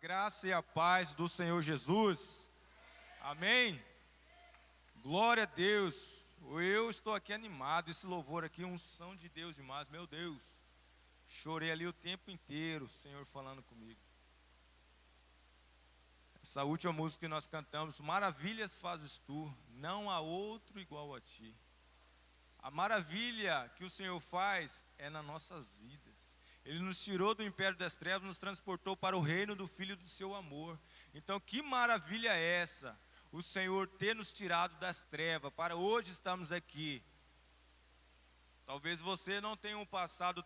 graça e a paz do Senhor Jesus. Amém? Glória a Deus. Eu estou aqui animado, esse louvor aqui, unção de Deus demais, meu Deus. Chorei ali o tempo inteiro, o Senhor falando comigo. Essa última música que nós cantamos, maravilhas fazes tu, não há outro igual a ti. A maravilha que o Senhor faz é nas nossas vidas. Ele nos tirou do império das trevas, nos transportou para o reino do Filho do seu amor. Então, que maravilha é essa? O Senhor ter nos tirado das trevas, para hoje estamos aqui. Talvez você não tenha um passado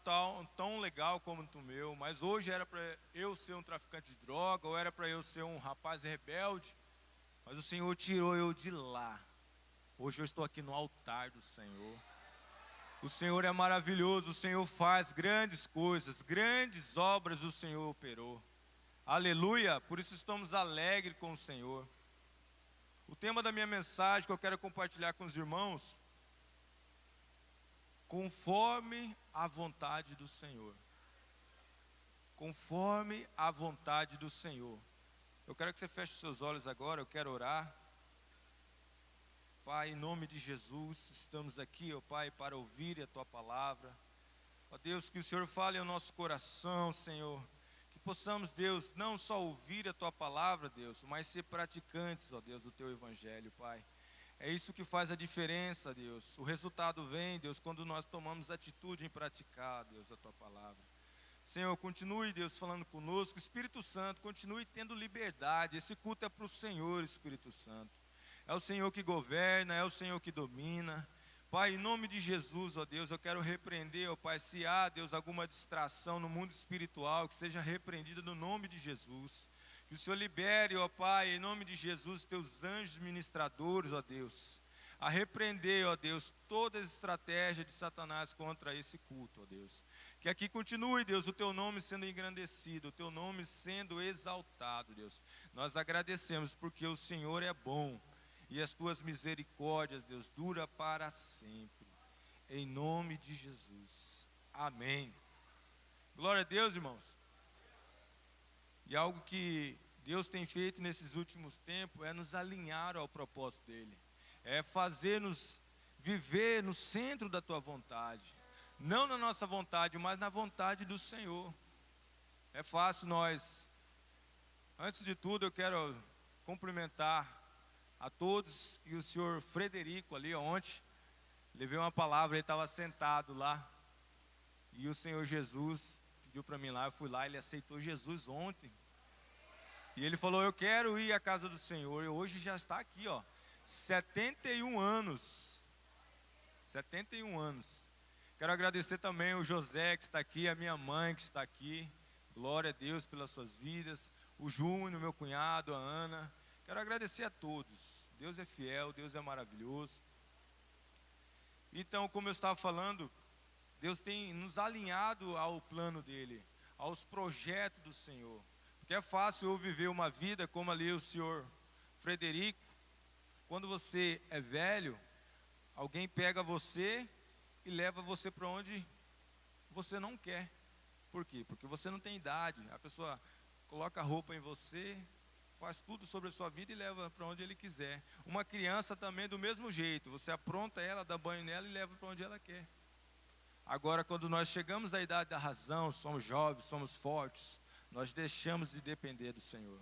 tão legal como o meu, mas hoje era para eu ser um traficante de droga, ou era para eu ser um rapaz rebelde, mas o Senhor tirou eu de lá. Hoje eu estou aqui no altar do Senhor. O Senhor é maravilhoso, o Senhor faz grandes coisas, grandes obras o Senhor operou. Aleluia, por isso estamos alegres com o Senhor. O tema da minha mensagem que eu quero compartilhar com os irmãos, conforme a vontade do Senhor. Conforme a vontade do Senhor. Eu quero que você feche os seus olhos agora, eu quero orar. Pai, em nome de Jesus, estamos aqui, ó Pai, para ouvir a Tua palavra. Ó Deus, que o Senhor fale ao nosso coração, Senhor. Que possamos, Deus, não só ouvir a Tua palavra, Deus, mas ser praticantes, ó Deus, do Teu Evangelho, Pai. É isso que faz a diferença, Deus. O resultado vem, Deus, quando nós tomamos atitude em praticar, Deus, a Tua palavra. Senhor, continue, Deus, falando conosco. Espírito Santo, continue tendo liberdade. Esse culto é para o Senhor, Espírito Santo. É o Senhor que governa, é o Senhor que domina. Pai, em nome de Jesus, ó Deus, eu quero repreender, ó Pai, se há, Deus, alguma distração no mundo espiritual, que seja repreendida no nome de Jesus. Que o Senhor libere, ó Pai, em nome de Jesus, teus anjos ministradores, ó Deus, a repreender, ó Deus, toda a estratégia de Satanás contra esse culto, ó Deus. Que aqui continue, Deus, o teu nome sendo engrandecido, o teu nome sendo exaltado, Deus. Nós agradecemos porque o Senhor é bom. E as tuas misericórdias, Deus, dura para sempre. Em nome de Jesus. Amém. Glória a Deus, irmãos. E algo que Deus tem feito nesses últimos tempos é nos alinhar ao propósito dEle. É fazer-nos viver no centro da tua vontade. Não na nossa vontade, mas na vontade do Senhor. É fácil nós. Antes de tudo, eu quero cumprimentar a todos, e o senhor Frederico ali ontem, levei uma palavra, ele estava sentado lá, e o Senhor Jesus pediu para mim lá, eu fui lá, ele aceitou Jesus ontem, e ele falou, eu quero ir à casa do Senhor, e hoje já está aqui, ó, 71 anos, 71 anos, quero agradecer também o José que está aqui, a minha mãe que está aqui, glória a Deus pelas suas vidas, o Júnior, meu cunhado, a Ana. Quero agradecer a todos. Deus é fiel, Deus é maravilhoso. Então, como eu estava falando, Deus tem nos alinhado ao plano dEle, aos projetos do Senhor. Porque é fácil eu viver uma vida como ali o senhor Frederico. Quando você é velho, alguém pega você e leva você para onde você não quer. Por quê? Porque você não tem idade. A pessoa coloca roupa em você, faz tudo sobre a sua vida e leva para onde ele quiser. Uma criança também do mesmo jeito, você apronta ela, dá banho nela e leva para onde ela quer. Agora, quando nós chegamos à idade da razão, somos jovens, somos fortes, nós deixamos de depender do Senhor.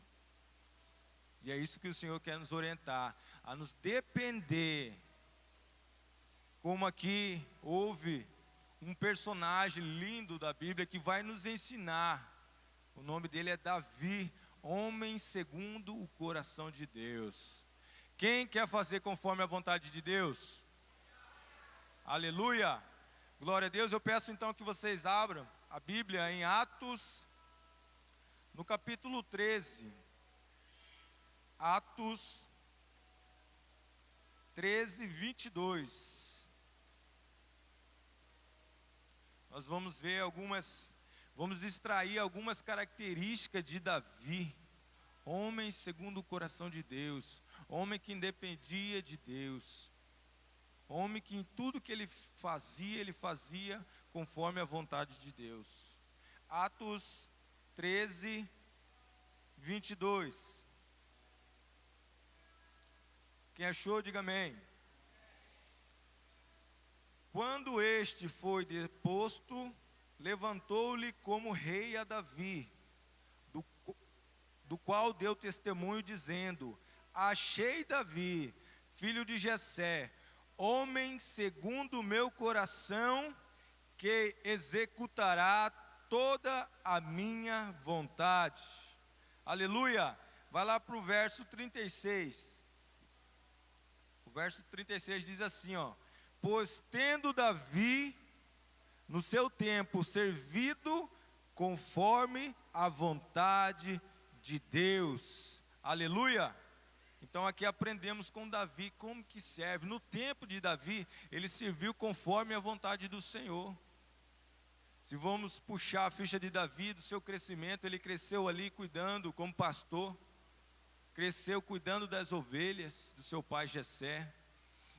E é isso que o Senhor quer nos orientar, a nos depender. Como aqui houve um personagem lindo da Bíblia que vai nos ensinar. O nome dele é Davi, homem segundo o coração de Deus. Quem quer fazer conforme a vontade de Deus? Aleluia! Glória a Deus. Eu peço então que vocês abram a Bíblia em Atos, no capítulo 13. Atos 13, 22. Nós vamos ver vamos extrair algumas características de Davi, homem segundo o coração de Deus, homem que independia de Deus, homem que em tudo que ele fazia conforme a vontade de Deus. Atos 13, 22. Quem achou, diga amém. Quando este foi deposto, levantou-lhe como rei a Davi, do qual deu testemunho dizendo: achei Davi, filho de Jessé, homem segundo o meu coração, que executará toda a minha vontade. Aleluia. Vai lá para o verso 36. O verso 36 diz assim, ó: pois tendo Davi no seu tempo servido conforme a vontade de Deus. Aleluia. Então aqui aprendemos com Davi como que serve. No tempo de Davi, ele serviu conforme a vontade do Senhor. Se vamos puxar a ficha de Davi, do seu crescimento, ele cresceu ali cuidando como pastor, cresceu cuidando das ovelhas do seu pai Jessé,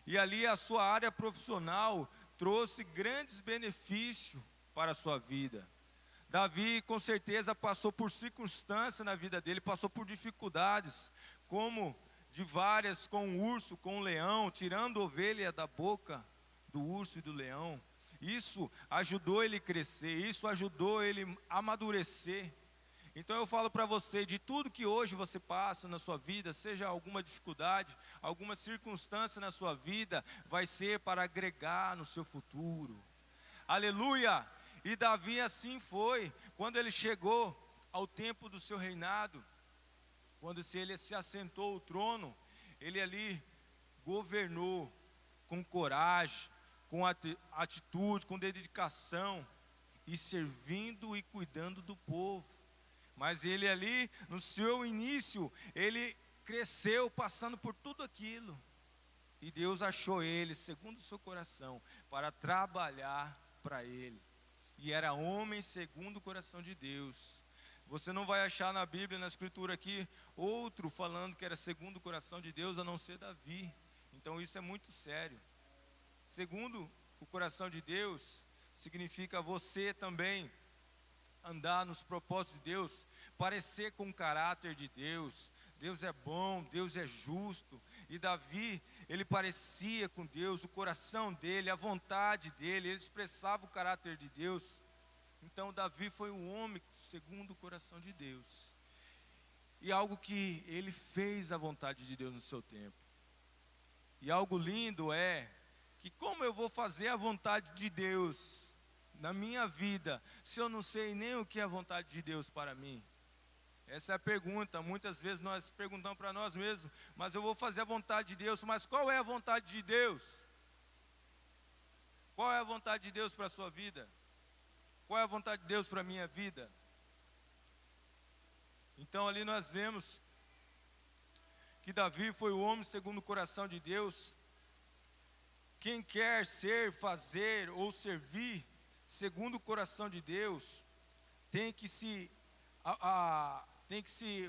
e ali a sua área profissional trouxe grandes benefícios para a sua vida. Davi com certeza passou por circunstâncias na vida dele, passou por dificuldades, como de várias, com o urso, com o leão, tirando ovelha da boca do urso e do leão. Isso ajudou ele a crescer, isso ajudou ele a amadurecer. Então eu falo para você, de tudo que hoje você passa na sua vida, seja alguma dificuldade, alguma circunstância na sua vida, vai ser para agregar no seu futuro. Aleluia! E Davi assim foi, quando ele chegou ao tempo do seu reinado, quando ele se assentou ao trono, ele ali governou com coragem, com atitude, com dedicação, e servindo e cuidando do povo. Mas ele ali, no seu início, ele cresceu passando por tudo aquilo. E Deus achou ele, segundo o seu coração, para trabalhar para ele. E era homem segundo o coração de Deus. Você não vai achar na Bíblia, na Escritura aqui, outro falando que era segundo o coração de Deus, a não ser Davi. Então isso é muito sério. Segundo o coração de Deus, significa você também andar nos propósitos de Deus, parecer com o caráter de Deus. Deus é bom, Deus é justo. E Davi, ele parecia com Deus, o coração dele, a vontade dele, ele expressava o caráter de Deus. Então Davi foi um homem segundo o coração de Deus. E algo que ele fez a vontade de Deus no seu tempo. E algo lindo é que como eu vou fazer a vontade de Deus na minha vida, se eu não sei nem o que é a vontade de Deus para mim? Essa é a pergunta. Muitas vezes nós perguntamos para nós mesmos, mas eu vou fazer a vontade de Deus, mas qual é a vontade de Deus? Qual é a vontade de Deus para a sua vida? Qual é a vontade de Deus para a minha vida? Então ali nós vemos que Davi foi o homem segundo o coração de Deus. Quem quer ser, fazer ou servir segundo o coração de Deus, tem que se,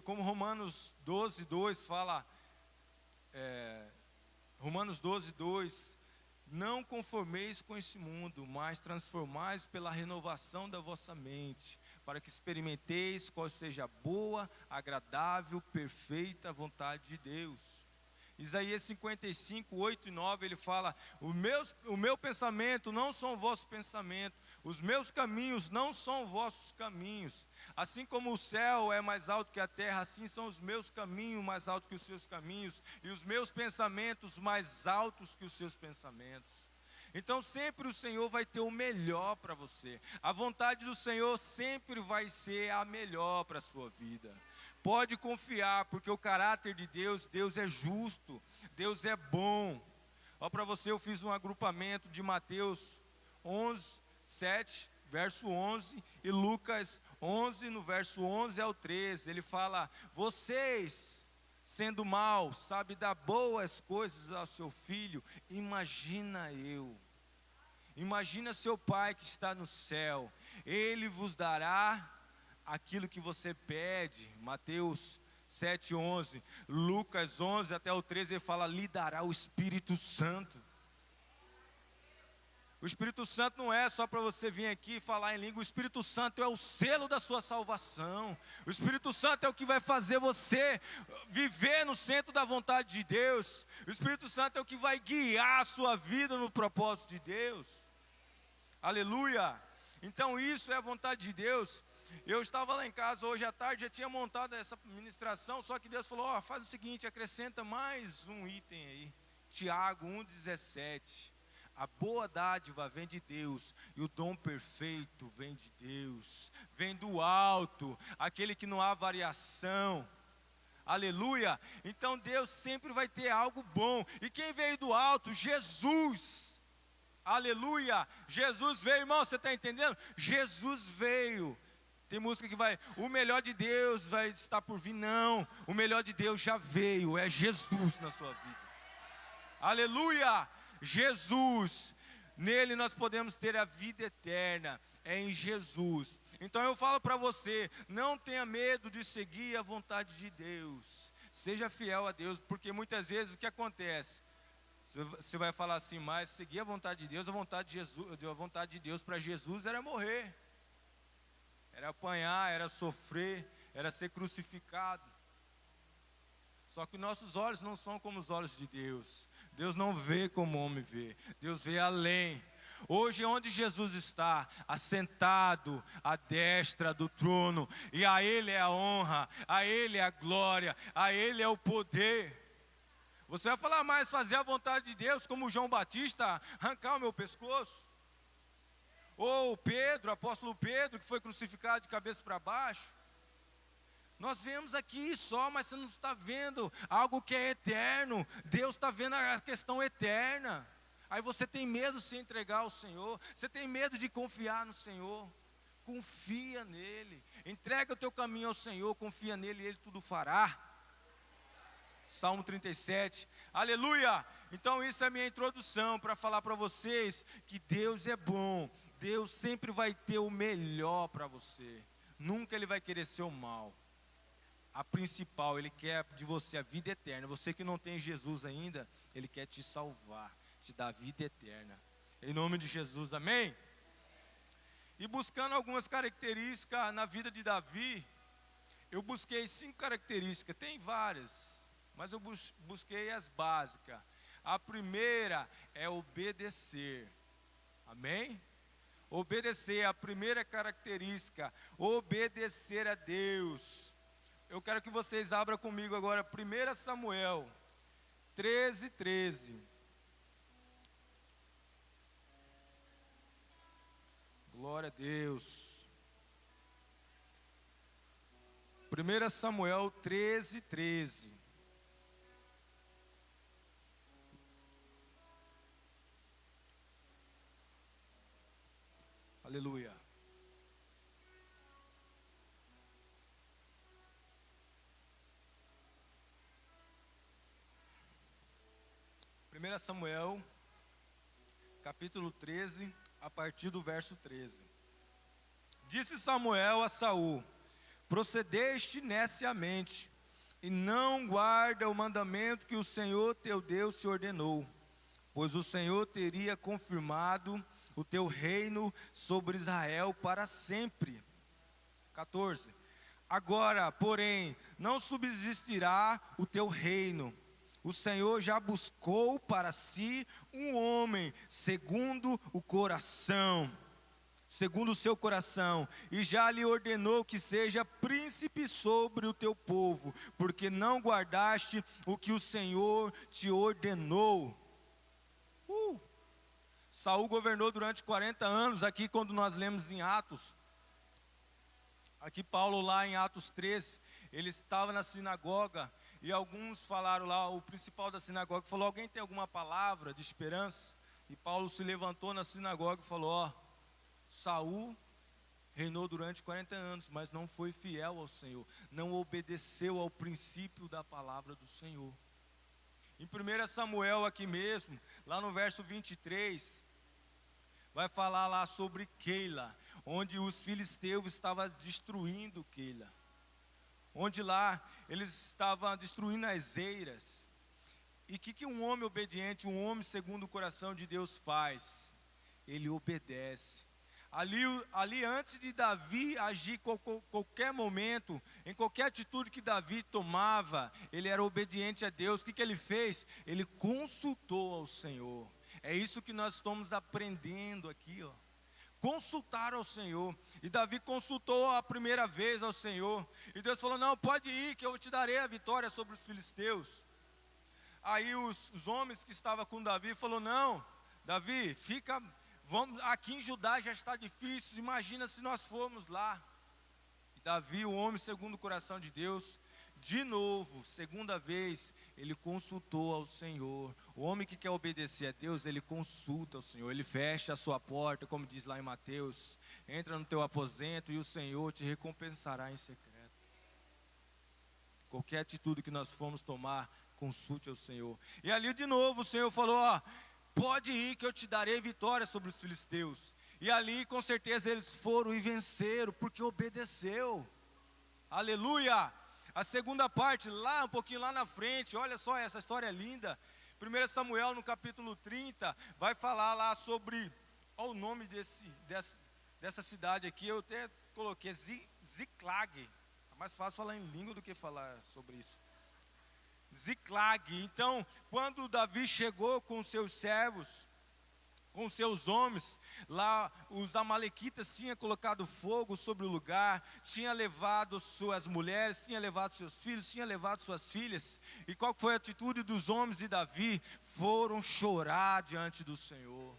como Romanos 12:2 fala, Romanos 12:2, não conformeis com esse mundo, mas transformais pela renovação da vossa mente, para que experimenteis qual seja a boa, agradável, perfeita vontade de Deus. Isaías 55:8-9, ele fala: o meu pensamento não são o vosso pensamento, os meus caminhos não são os vossos caminhos. Assim como o céu é mais alto que a terra, assim são os meus caminhos mais altos que os seus caminhos, e os meus pensamentos mais altos que os seus pensamentos. Então sempre o Senhor vai ter o melhor para você. A vontade do Senhor sempre vai ser a melhor para a sua vida. Pode confiar, porque o caráter de Deus, Deus é justo, Deus é bom. Ó, para você eu fiz um agrupamento de Mateus 11:7, verso 11, e Lucas 11, no verso 11 ao 13. Ele fala: vocês, sendo maus, sabem dar boas coisas ao seu filho. Imagina seu pai que está no céu, ele vos dará aquilo que você pede. Mateus 7:11, Lucas 11 até o 13, ele fala: lhe dará o Espírito Santo. O Espírito Santo não é só para você vir aqui e falar em língua. O Espírito Santo é o selo da sua salvação. O Espírito Santo é o que vai fazer você viver no centro da vontade de Deus. O Espírito Santo é o que vai guiar a sua vida no propósito de Deus. Aleluia! Então isso é a vontade de Deus. Eu estava lá em casa hoje à tarde, já tinha montado essa ministração, só que Deus falou, faz o seguinte, acrescenta mais um item aí. Tiago 1,17. A boa dádiva vem de Deus, e o dom perfeito vem de Deus, vem do alto, aquele que não há variação. Aleluia! Então Deus sempre vai ter algo bom. E quem veio do alto? Jesus. Aleluia! Jesus veio, irmão, você está entendendo? Jesus veio. Tem música que vai, o melhor de Deus vai estar por vir. Não, o melhor de Deus já veio, é Jesus na sua vida. Aleluia! Jesus, nele nós podemos ter a vida eterna, é em Jesus. Então eu falo para você, não tenha medo de seguir a vontade de Deus, seja fiel a Deus, porque muitas vezes o que acontece? Você vai falar assim, mas seguir a vontade de Deus, a vontade de Deus para Jesus era morrer, era apanhar, era sofrer, era ser crucificado. Só que nossos olhos não são como os olhos de Deus. Deus não vê como o homem vê. Deus vê além. Hoje onde Jesus está, assentado à destra do trono, e a Ele é a honra, a Ele é a glória, a Ele é o poder. Você vai falar, mas fazer a vontade de Deus, como João Batista, arrancar o meu pescoço? Ou Pedro, o apóstolo Pedro, que foi crucificado de cabeça para baixo? Nós vemos aqui só, mas você não está vendo algo que é eterno. Deus está vendo a questão eterna. Aí você tem medo de se entregar ao Senhor. Você tem medo de confiar no Senhor. Confia nele. Entrega o teu caminho ao Senhor. Confia nele e Ele tudo fará. Salmo 37. Aleluia! Então isso é a minha introdução para falar para vocês que Deus é bom. Deus sempre vai ter o melhor para você. Nunca Ele vai querer ser o mal. A principal, Ele quer de você a vida eterna. Você que não tem Jesus ainda, Ele quer te salvar, te dar a vida eterna. Em nome de Jesus, amém? E buscando algumas características na vida de Davi, eu busquei 5 características, tem várias, mas eu busquei as básicas. A primeira é obedecer, amém? Obedecer é a primeira característica, obedecer a Deus. Eu quero que vocês abram comigo agora 1 Samuel 13:13. Glória a Deus. 1 Samuel 13:13. Aleluia. Primeira Samuel, capítulo 13, a partir do verso 13. Disse Samuel a Saul: procedeste neciamente, e não guarda o mandamento que o Senhor teu Deus te ordenou, pois o Senhor teria confirmado o teu reino sobre Israel para sempre. 14. Agora, porém, não subsistirá o teu reino. O Senhor já buscou para si um homem segundo o coração, segundo o seu coração, e já lhe ordenou que seja príncipe sobre o teu povo, porque não guardaste o que o Senhor te ordenou. Saul governou durante 40 anos, aqui quando nós lemos em Atos, aqui Paulo lá em Atos 13, ele estava na sinagoga, e alguns falaram lá, o principal da sinagoga falou: alguém tem alguma palavra de esperança? E Paulo se levantou na sinagoga e falou: Saul reinou durante 40 anos, mas não foi fiel ao Senhor, não obedeceu ao princípio da palavra do Senhor. Em 1 Samuel aqui mesmo, lá no verso 23, vai falar lá sobre Keila, onde os filisteus estavam destruindo Keila. Onde lá eles estavam destruindo as eiras. E o que um homem obediente, um homem segundo o coração de Deus faz? ele obedece. Ali antes de Davi agir qualquer momento, em qualquer atitude que Davi tomava, ele era obediente a Deus. O que ele fez? Ele consultou ao Senhor. É isso que nós estamos aprendendo aqui, ó. Consultar ao Senhor. E Davi consultou a primeira vez ao Senhor. E Deus falou: não, pode ir, que eu te darei a vitória sobre os filisteus. Aí os homens que estavam com Davi falaram: não, Davi, fica... aqui em Judá já está difícil, imagina se nós formos lá. E Davi, o homem segundo o coração de Deus, de novo, segunda vez, ele consultou ao Senhor. O homem que quer obedecer a Deus, ele consulta ao Senhor. Ele fecha a sua porta, como diz lá em Mateus: entra no teu aposento e o Senhor te recompensará em secreto. Qualquer atitude que nós formos tomar, consulte ao Senhor. E ali de novo o Senhor falou: ó, pode ir que eu te darei vitória sobre os filisteus. E ali com certeza eles foram e venceram, porque obedeceu. Aleluia! A segunda parte, lá um pouquinho lá na frente, olha só, essa história é linda. 1 Samuel no capítulo 30, vai falar lá sobre, olha o nome dessa cidade aqui, eu até coloquei Ziklag. É mais fácil falar em língua do que falar sobre isso. Ziklag. Então, quando Davi chegou com seus servos, com seus homens, lá os amalequitas tinham colocado fogo sobre o lugar, tinha levado suas mulheres, tinha levado seus filhos, tinha levado suas filhas. E qual foi a atitude dos homens de Davi? Foram chorar diante do Senhor.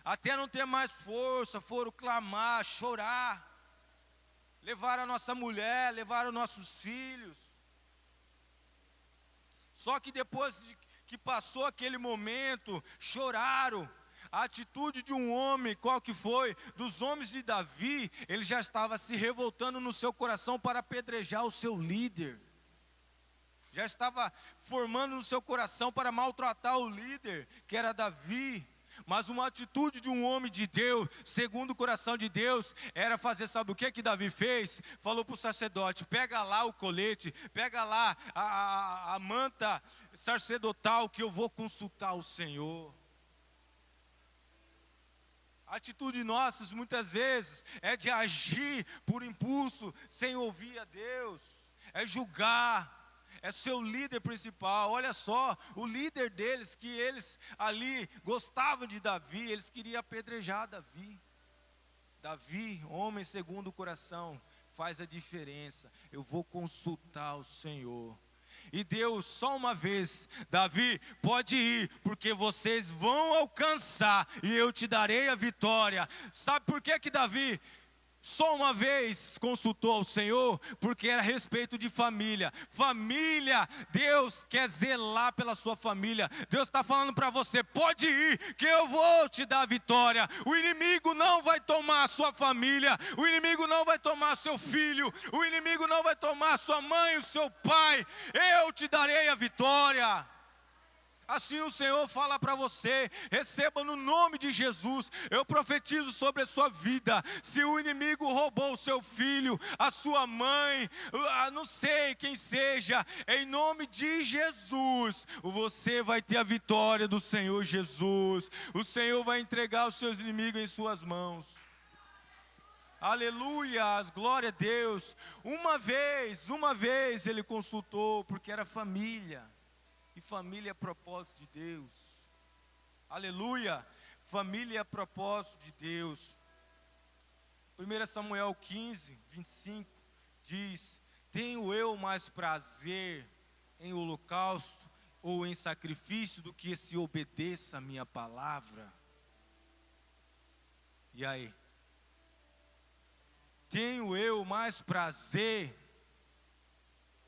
Até não ter mais força, foram clamar, chorar. Levaram a nossa mulher, levaram nossos filhos. Só que depois que passou aquele momento, choraram. A atitude de um homem, qual que foi? Dos homens de Davi, ele já estava se revoltando no seu coração para apedrejar o seu líder. Já estava formando no seu coração para maltratar o líder, que era Davi. Mas uma atitude de um homem de Deus, segundo o coração de Deus, era fazer, sabe o que Davi fez? Falou para o sacerdote: pega lá o colete, pega lá a manta sacerdotal, que eu vou consultar o Senhor. A atitude nossa, muitas vezes, é de agir por impulso, sem ouvir a Deus, é julgar. É seu líder principal. Olha só, o líder deles, que eles ali gostavam de Davi, eles queriam apedrejar Davi. Davi, homem segundo o coração, faz a diferença. Eu vou consultar o Senhor. E Deus, só uma vez: Davi, pode ir, porque vocês vão alcançar e eu te darei a vitória. Sabe por que Davi só uma vez consultou ao Senhor? Porque era a respeito de família. Família, Deus quer zelar pela sua família. Deus está falando para você: pode ir, que eu vou te dar a vitória. O inimigo não vai tomar a sua família, o inimigo não vai tomar seu filho, o inimigo não vai tomar a sua mãe, o seu pai. Eu te darei a vitória. Assim o Senhor fala para você: receba no nome de Jesus. Eu profetizo sobre a sua vida. Se o inimigo roubou o seu filho, a sua mãe, não sei quem seja, em nome de Jesus, você vai ter a vitória do Senhor Jesus. O Senhor vai entregar os seus inimigos em suas mãos. Aleluia, glória a Deus. Uma vez ele consultou, porque era família. E família é propósito de Deus. Aleluia. Família é propósito de Deus. 1 Samuel 15, 25 diz: tenho eu mais prazer em holocausto ou em sacrifício do que se obedeça a minha palavra? E aí? Tenho eu mais prazer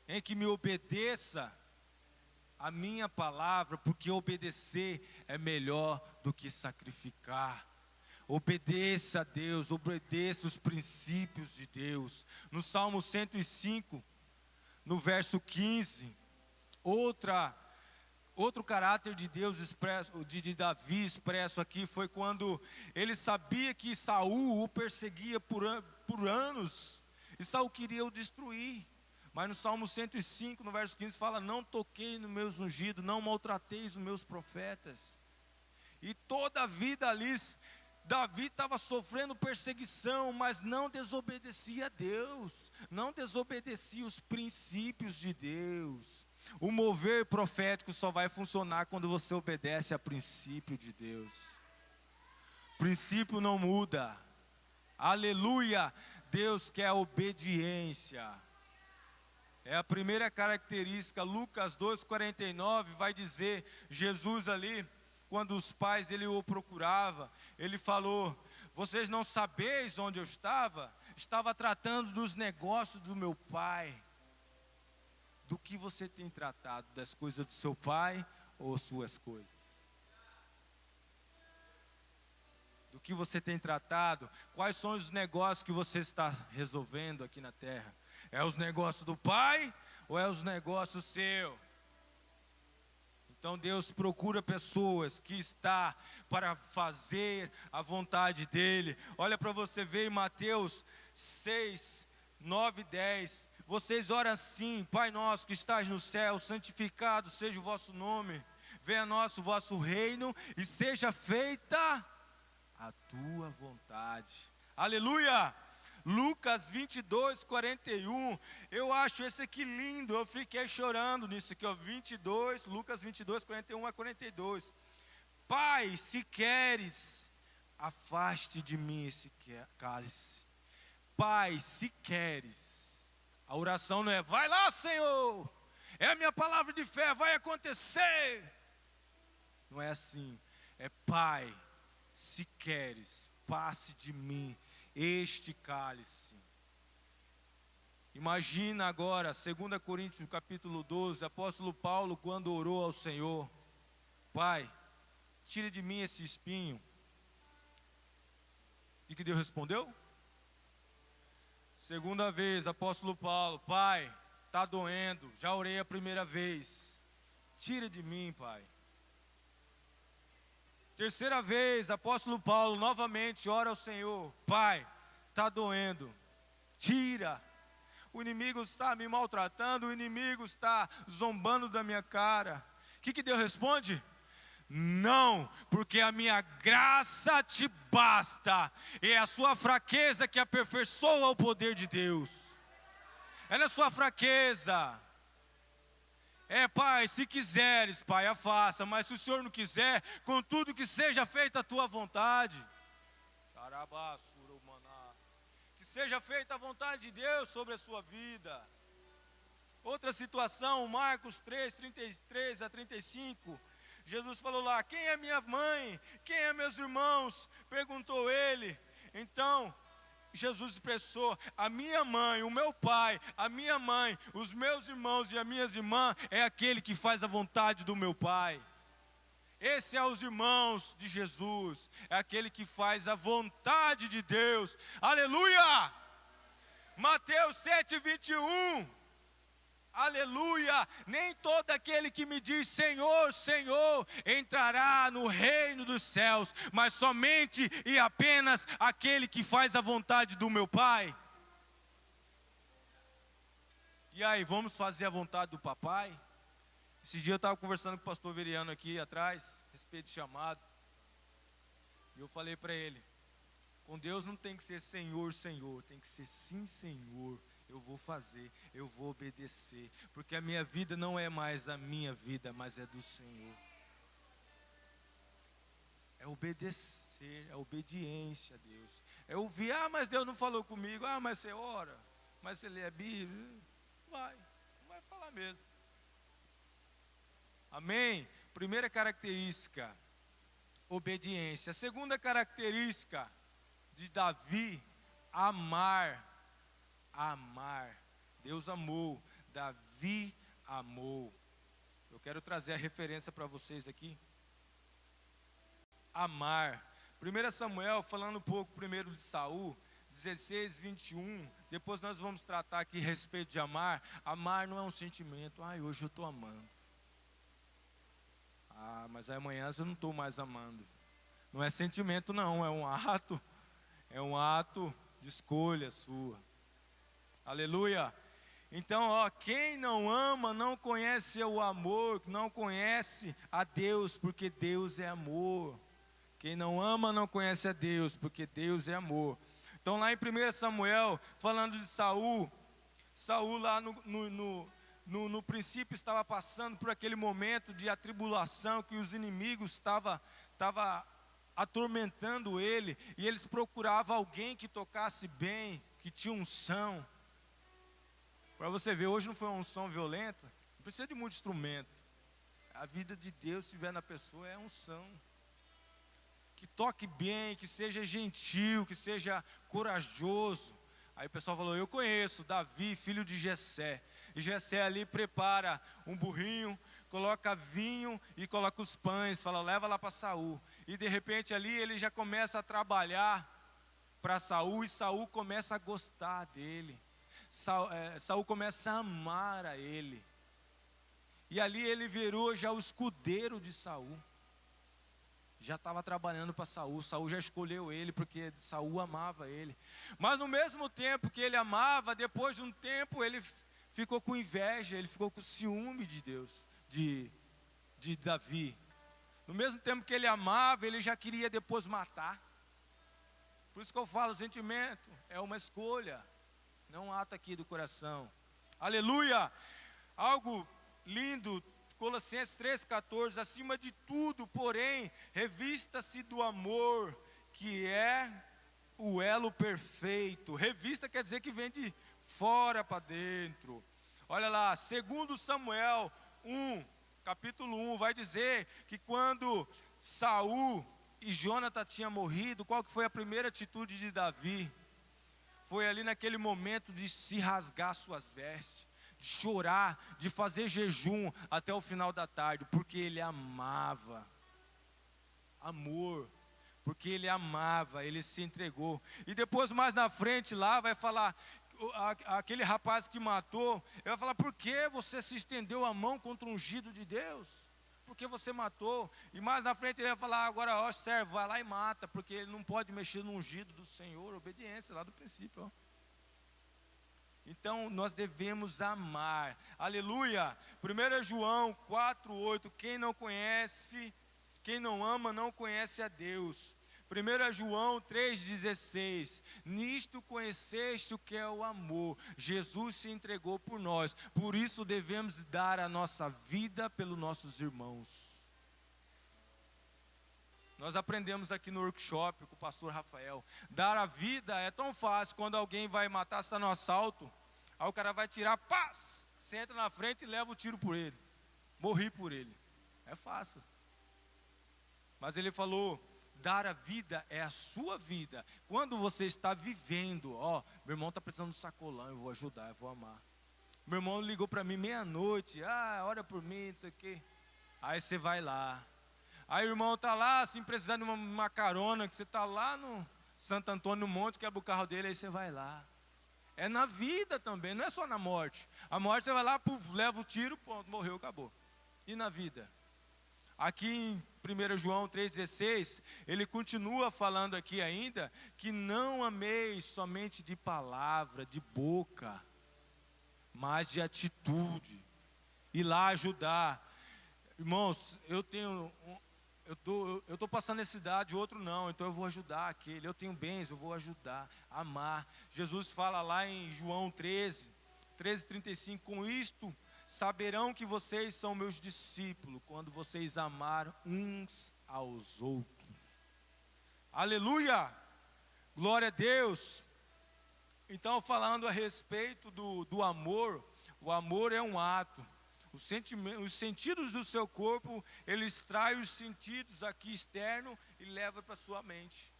em que me obedeça a minha palavra, porque obedecer é melhor do que sacrificar. Obedeça a Deus, obedeça os princípios de Deus. No Salmo 105, no verso 15, outro caráter de Deus expresso, de Davi expresso aqui, foi quando ele sabia que Saul o perseguia por anos, e Saul queria o destruir. Mas no Salmo 105, no verso 15, fala: não toquei nos meus ungidos, não maltrateis os meus profetas. E toda a vida ali, Davi estava sofrendo perseguição, mas não desobedecia a Deus, não desobedecia os princípios de Deus. O mover profético só vai funcionar quando você obedece a princípio de Deus. Princípio não muda. Aleluia! Deus quer obediência. É a primeira característica. Lucas 2,49 vai dizer, Jesus ali, quando os pais dele o procuravam, ele falou: vocês não sabeis onde eu estava? Estava tratando dos negócios do meu pai. Do que você tem tratado? Das coisas do seu pai ou suas coisas? Do que você tem tratado? Quais são os negócios que você está resolvendo aqui na terra? É os negócios do pai ou é os negócios seus? Então Deus procura pessoas que está para fazer a vontade dEle. Olha para você ver em Mateus 6, 9 e 10. Vocês oram assim: Pai nosso que estás no céu, santificado seja o vosso nome. Venha a nós o vosso reino e seja feita a tua vontade. Aleluia! Lucas 22, 41, eu acho esse aqui lindo, eu fiquei chorando nisso aqui, ó, 22, Lucas 22, 41 a 42. Pai, se queres, afaste de mim esse cálice. Pai, se queres, a oração não é, vai lá Senhor, é a minha palavra de fé, vai acontecer. Não é assim, é Pai, se queres, passe de mim este cálice. Imagina agora, 2 Coríntios capítulo 12, apóstolo Paulo quando orou ao Senhor: Pai, tira de mim esse espinho. E que Deus respondeu? Segunda vez, apóstolo Paulo: Pai, está doendo, já orei a primeira vez, tira de mim, Pai. Terceira vez, apóstolo Paulo novamente ora ao Senhor: Pai, está doendo, tira. O inimigo está me maltratando, o inimigo está zombando da minha cara. O que Deus responde? Não, porque a minha graça te basta, e é a sua fraqueza que aperfeiçoa o poder de Deus. É na sua fraqueza. É, Pai, se quiseres, Pai, a faça, mas se o Senhor não quiser, contudo que seja feita a tua vontade. Que seja feita a vontade de Deus sobre a sua vida. Outra situação, Marcos 3, 33 a 35, Jesus falou lá: quem é minha mãe? Quem é meus irmãos? Perguntou ele. Então Jesus expressou: a minha mãe, o meu pai, a minha mãe, os meus irmãos e as minhas irmãs é aquele que faz a vontade do meu pai. Esse é os irmãos de Jesus, é aquele que faz a vontade de Deus. Aleluia! Mateus 7, 21. Aleluia! Nem todo aquele que me diz Senhor, Senhor, entrará no reino dos céus, mas somente e apenas aquele que faz a vontade do meu Pai. E aí, vamos fazer a vontade do papai? Esse dia eu estava conversando com o pastor Veriano aqui atrás, a respeito de chamado. E eu falei para ele: com Deus não tem que ser Senhor, Senhor, tem que ser sim, Senhor. Eu vou fazer, eu vou obedecer, porque a minha vida não é mais a minha vida, mas é do Senhor. É obedecer, é obediência a Deus. É ouvir: ah, mas Deus não falou comigo. Ah, mas você ora, mas você lê a Bíblia. Não vai falar mesmo. Amém? Primeira característica, obediência. Segunda característica de Davi, amar. Deus amou, Davi amou. Eu quero trazer a referência para vocês aqui. Amar. 1 Samuel, falando um pouco primeiro de Saul, 16, 21. Depois nós vamos tratar aqui a respeito de amar. Amar não é um sentimento. Ai, hoje eu estou amando. Ah, mas amanhã eu não estou mais amando. Não é sentimento não, é um ato. É um ato de escolha sua. Aleluia. Então, quem não ama não conhece o amor, não conhece a Deus, porque Deus é amor. Quem não ama não conhece a Deus, porque Deus é amor. Então lá em 1 Samuel, falando de Saul, Saul lá no princípio estava passando por aquele momento de atribulação, que os inimigos estavam atormentando ele, e eles procuravam alguém que tocasse bem, que tinha unção. Para você ver, hoje não foi uma unção violenta, não precisa de muito instrumento. A vida de Deus, se tiver na pessoa, é unção. Que toque bem, que seja gentil, que seja corajoso. Aí o pessoal falou, eu conheço Davi, filho de Jessé. E Jessé ali prepara um burrinho, coloca vinho e coloca os pães, fala, leva lá para Saul. E de repente ali ele já começa a trabalhar para Saul, e Saul começa a gostar dele. Saul começa a amar a ele. E ali ele virou já o escudeiro de Saul. Já estava trabalhando para Saul. Saul já escolheu ele porque Saul amava ele. Mas no mesmo tempo que ele amava, depois de um tempo ele ficou com inveja, ele ficou com ciúme de Deus, de Davi. No mesmo tempo que ele amava, ele já queria depois matar. Por isso que eu falo, o sentimento é uma escolha, não um ato aqui do coração. Aleluia! Algo lindo, Colossenses 3,14, acima de tudo, porém, revista-se do amor, que é o elo perfeito. Revista quer dizer que vem de fora para dentro. Olha lá, segundo Samuel 1, capítulo 1, vai dizer que quando Saul e Jonathan tinham morrido, qual que foi a primeira atitude de Davi? Foi ali naquele momento de se rasgar suas vestes, de chorar, de fazer jejum até o final da tarde, porque ele amava. Amor, porque ele amava, ele se entregou. E depois mais na frente lá vai falar, aquele rapaz que matou, ele vai falar, por que você se estendeu a mão contra o ungido de Deus? Porque você matou. E mais na frente ele vai falar, agora ó servo, vai lá e mata, porque ele não pode mexer no ungido do Senhor. Obediência lá do princípio, ó. Então nós devemos amar, aleluia. 1 João 4,8, quem não ama não conhece a Deus. 1 João 3,16, nisto conheceste o que é o amor, Jesus se entregou por nós, por isso devemos dar a nossa vida pelos nossos irmãos. Nós aprendemos aqui no workshop com o pastor Rafael, dar a vida é tão fácil. Quando alguém vai matar, você está no assalto, aí o cara vai tirar, paz, você entra na frente e leva o tiro por ele, morri por ele, é fácil. Mas ele falou, dar a vida é a sua vida. Quando você está vivendo, ó, meu irmão está precisando de um sacolão, eu vou ajudar, eu vou amar. Meu irmão ligou para mim meia-noite, ora por mim, não sei o quê. Aí você vai lá. Aí o irmão está lá, assim, precisando de uma carona, que você está lá no Santo Antônio, no monte, quebra o carro dele, aí você vai lá. É na vida também, não é só na morte. A morte você vai lá, puf, leva o tiro, pronto, morreu, acabou. E na vida? Aqui em 1 João 3,16, ele continua falando aqui ainda, que não ameis somente de palavra, de boca, mas de atitude. Ir lá ajudar. Irmãos, eu estou passando necessidade, outro não, então eu vou ajudar aquele. Eu tenho bens, eu vou ajudar, amar. Jesus fala lá em João 13:35, com isto saberão que vocês são meus discípulos, quando vocês amarem uns aos outros. Aleluia! Glória a Deus! Então, falando a respeito do amor, o amor é um ato. Os sentidos do seu corpo, ele extrai os sentidos aqui externo e leva para a sua mente.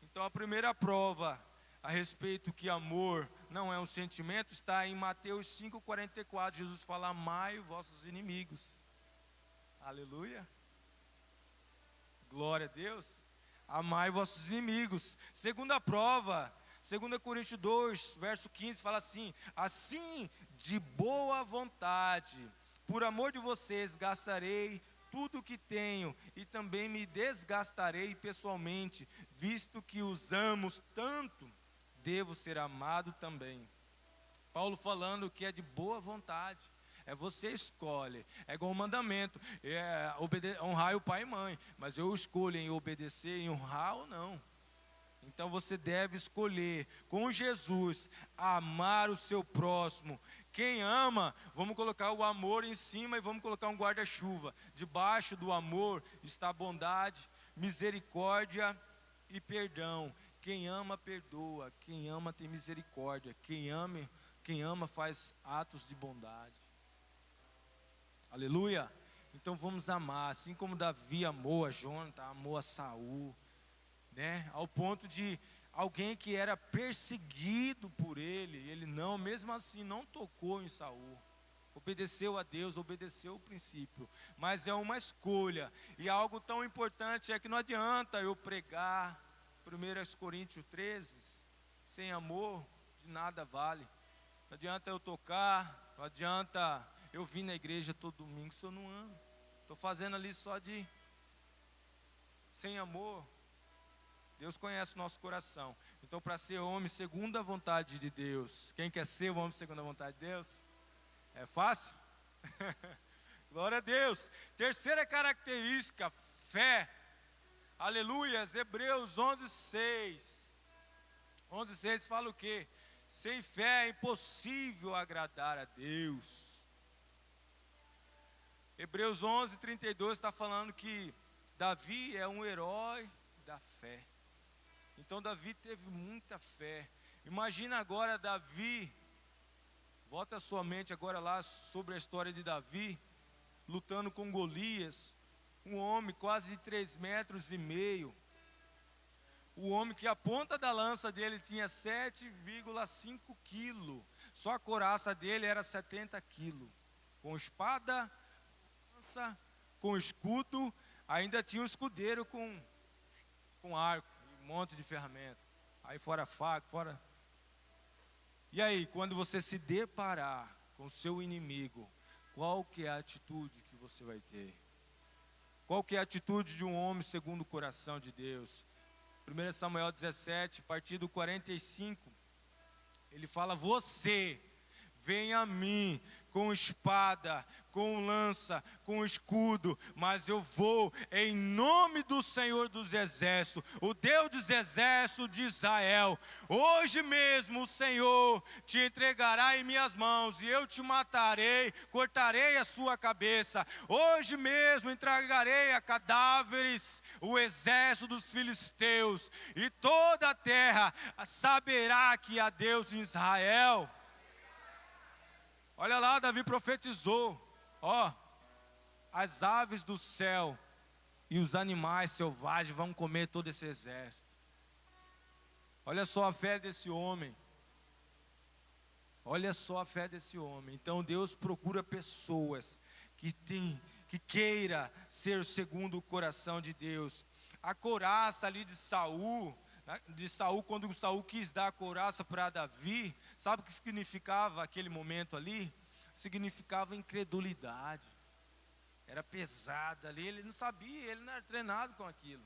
Então a primeira prova a respeito que amor não é um sentimento está em Mateus 5,44. Jesus fala, amai os vossos inimigos. Aleluia. Glória a Deus. Amai vossos inimigos. Segunda prova, 2 Coríntios 2, verso 15, fala assim, assim de boa vontade, por amor de vocês, gastarei tudo o que tenho e também me desgastarei pessoalmente, visto que os amo tanto, devo ser amado também. Paulo falando que é de boa vontade, É você escolhe. É igual um mandamento. Honrar o pai e mãe. Mas eu escolho em obedecer, em honrar ou não. Então você deve escolher com Jesus amar o seu próximo. Quem ama, vamos colocar o amor em cima e vamos colocar um guarda-chuva. Debaixo do amor está bondade, misericórdia e perdão. Quem ama, perdoa. Quem ama, tem misericórdia. Quem ama faz atos de bondade. Aleluia. Então vamos amar, assim como Davi amou a Jonathan, amou a Saul. Né? Ao ponto de alguém que era perseguido por ele não, mesmo assim, não tocou em Saul. Obedeceu a Deus, obedeceu o princípio. Mas é uma escolha. E algo tão importante é que não adianta eu pregar 1 Coríntios 13, sem amor, de nada vale. Não adianta eu tocar, não adianta eu vir na igreja todo domingo se eu não amo. Estou fazendo ali só de sem amor. Deus conhece o nosso coração. Então, para ser homem segundo a vontade de Deus, quem quer ser o homem segundo a vontade de Deus? É fácil? Glória a Deus. Terceira característica, fé. Aleluias, Hebreus 11:6. 11:6 fala o quê? Sem fé é impossível agradar a Deus. Hebreus 11:32 está falando que Davi é um herói da fé. Então Davi teve muita fé. Imagina agora Davi, volta a sua mente agora lá sobre a história de Davi, lutando com Golias, um homem quase de 3,5 metros. O homem que a ponta da lança dele tinha 7,5 quilos, só a couraça dele era 70 quilos, com espada, lança, com escudo, ainda tinha um escudeiro com arco. Um monte de ferramenta, aí fora faca, fora. E aí, quando você se deparar com o seu inimigo, qual que é a atitude que você vai ter? Qual que é a atitude de um homem segundo o coração de Deus? 1 Samuel 17, a partir do 45, ele fala: você vem a mim com espada, com lança, com escudo, mas eu vou em nome do Senhor dos Exércitos, o Deus dos Exércitos de Israel. Hoje mesmo o Senhor te entregará em minhas mãos e eu te matarei, cortarei a sua cabeça. Hoje mesmo entregarei a cadáveres o exército dos filisteus, e toda a terra saberá que há Deus em Israel. Olha lá, Davi profetizou, as aves do céu e os animais selvagens vão comer todo esse exército. Olha só a fé desse homem. Olha só a fé desse homem. Então Deus procura pessoas que queira ser segundo o coração de Deus. A couraça ali de Saul, quando Saul quis dar a couraça para Davi, sabe o que significava aquele momento ali? Significava incredulidade. Era pesada ali, ele não sabia, ele não era treinado com aquilo.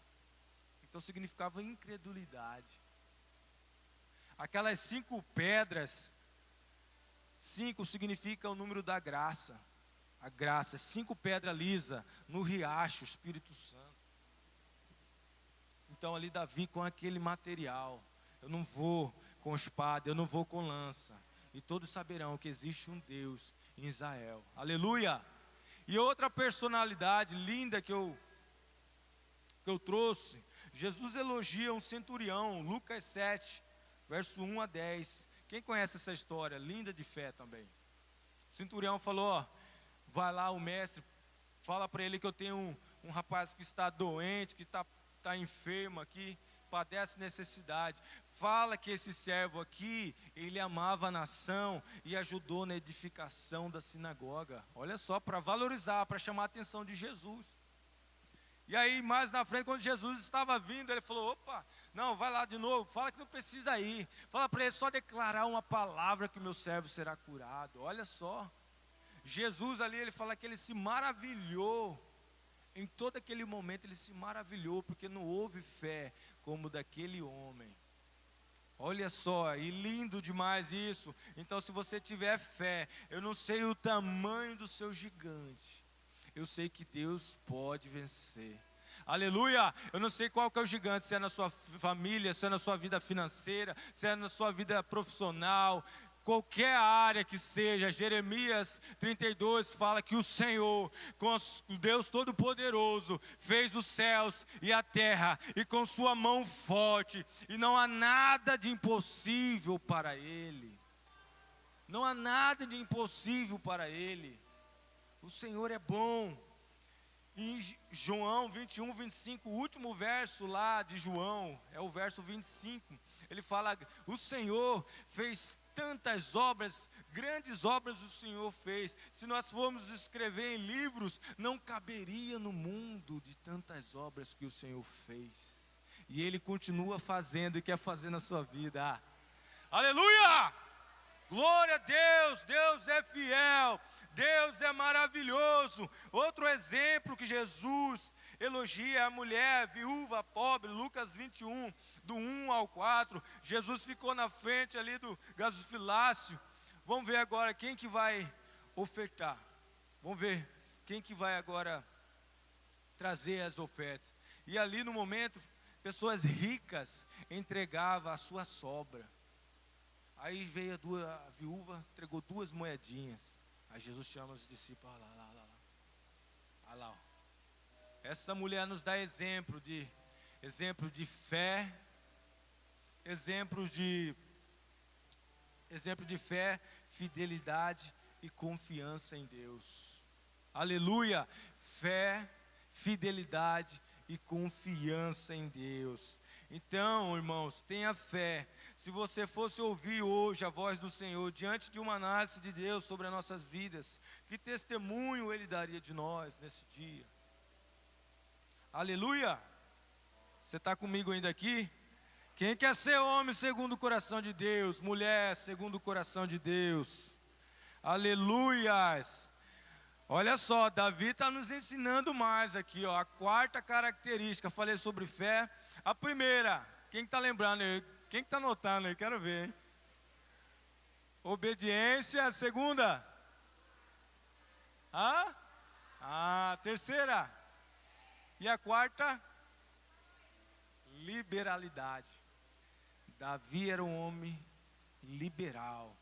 Então significava incredulidade. Aquelas 5 pedras, 5 significa o número da graça. A graça, 5 pedras lisas no riacho, o Espírito Santo. Então ali Davi com aquele material, eu não vou com espada, eu não vou com lança. E todos saberão que existe um Deus em Israel. Aleluia! E outra personalidade linda que eu trouxe, Jesus elogia um centurião, Lucas 7, verso 1 a 10. Quem conhece essa história? Linda de fé também. O centurião falou, vai lá o mestre, fala para ele que eu tenho um rapaz que está doente, que está enfermo aqui, padece necessidade. Fala que esse servo aqui, ele amava a nação e ajudou na edificação da sinagoga. Olha só, para valorizar, para chamar a atenção de Jesus. E aí mais na frente, quando Jesus estava vindo, ele falou, opa, não, vai lá de novo, fala que não precisa ir. Fala para ele só declarar uma palavra que o meu servo será curado. Olha só, Jesus ali, ele fala que ele se maravilhou. Em todo aquele momento ele se maravilhou, porque não houve fé como daquele homem. Olha só, e lindo demais isso. Então, se você tiver fé, eu não sei o tamanho do seu gigante, eu sei que Deus pode vencer. Aleluia! Eu não sei qual que é o gigante, se é na sua família, se é na sua vida financeira, se é na sua vida profissional, qualquer área que seja. Jeremias 32 fala que o Senhor, o Deus Todo-Poderoso, fez os céus e a terra, e com sua mão forte, e não há nada de impossível para Ele. Não há nada de impossível para Ele. O Senhor é bom. Em João 21, 25, o último verso lá de João, é o verso 25, ele fala: o Senhor fez tantas obras, grandes obras o Senhor fez. Se nós formos escrever em livros, não caberia no mundo de tantas obras que o Senhor fez. E Ele continua fazendo e quer fazer na sua vida. Aleluia! Glória a Deus, Deus é fiel, Deus é maravilhoso. Outro exemplo que Jesus elogia é a mulher viúva pobre, Lucas 21, do 1 ao 4. Jesus ficou na frente ali do gasofilácio. Vamos ver agora quem que vai ofertar. Vamos ver quem que vai agora trazer as ofertas. E ali no momento, pessoas ricas entregavam a sua sobra. Aí veio a viúva, entregou 2 moedinhas. Aí Jesus chama os discípulos: olha lá. Olha lá, ó. Essa mulher nos dá exemplo de fé, exemplo de fé, fidelidade e confiança em Deus. Aleluia! Fé, fidelidade e confiança em Deus. Então, irmãos, tenha fé. Se você fosse ouvir hoje a voz do Senhor, diante de uma análise de Deus sobre as nossas vidas, que testemunho Ele daria de nós nesse dia? Aleluia! Você está comigo ainda aqui? Quem quer ser homem segundo o coração de Deus? Mulher segundo o coração de Deus? Aleluias! Olha só, Davi está nos ensinando mais aqui, ó, a 4ª característica. Falei sobre fé. A primeira, quem está lembrando aí? Quem está anotando aí? Quero ver, hein? Obediência. A segunda? A terceira? E a 4ª? Liberalidade. Davi era um homem liberal.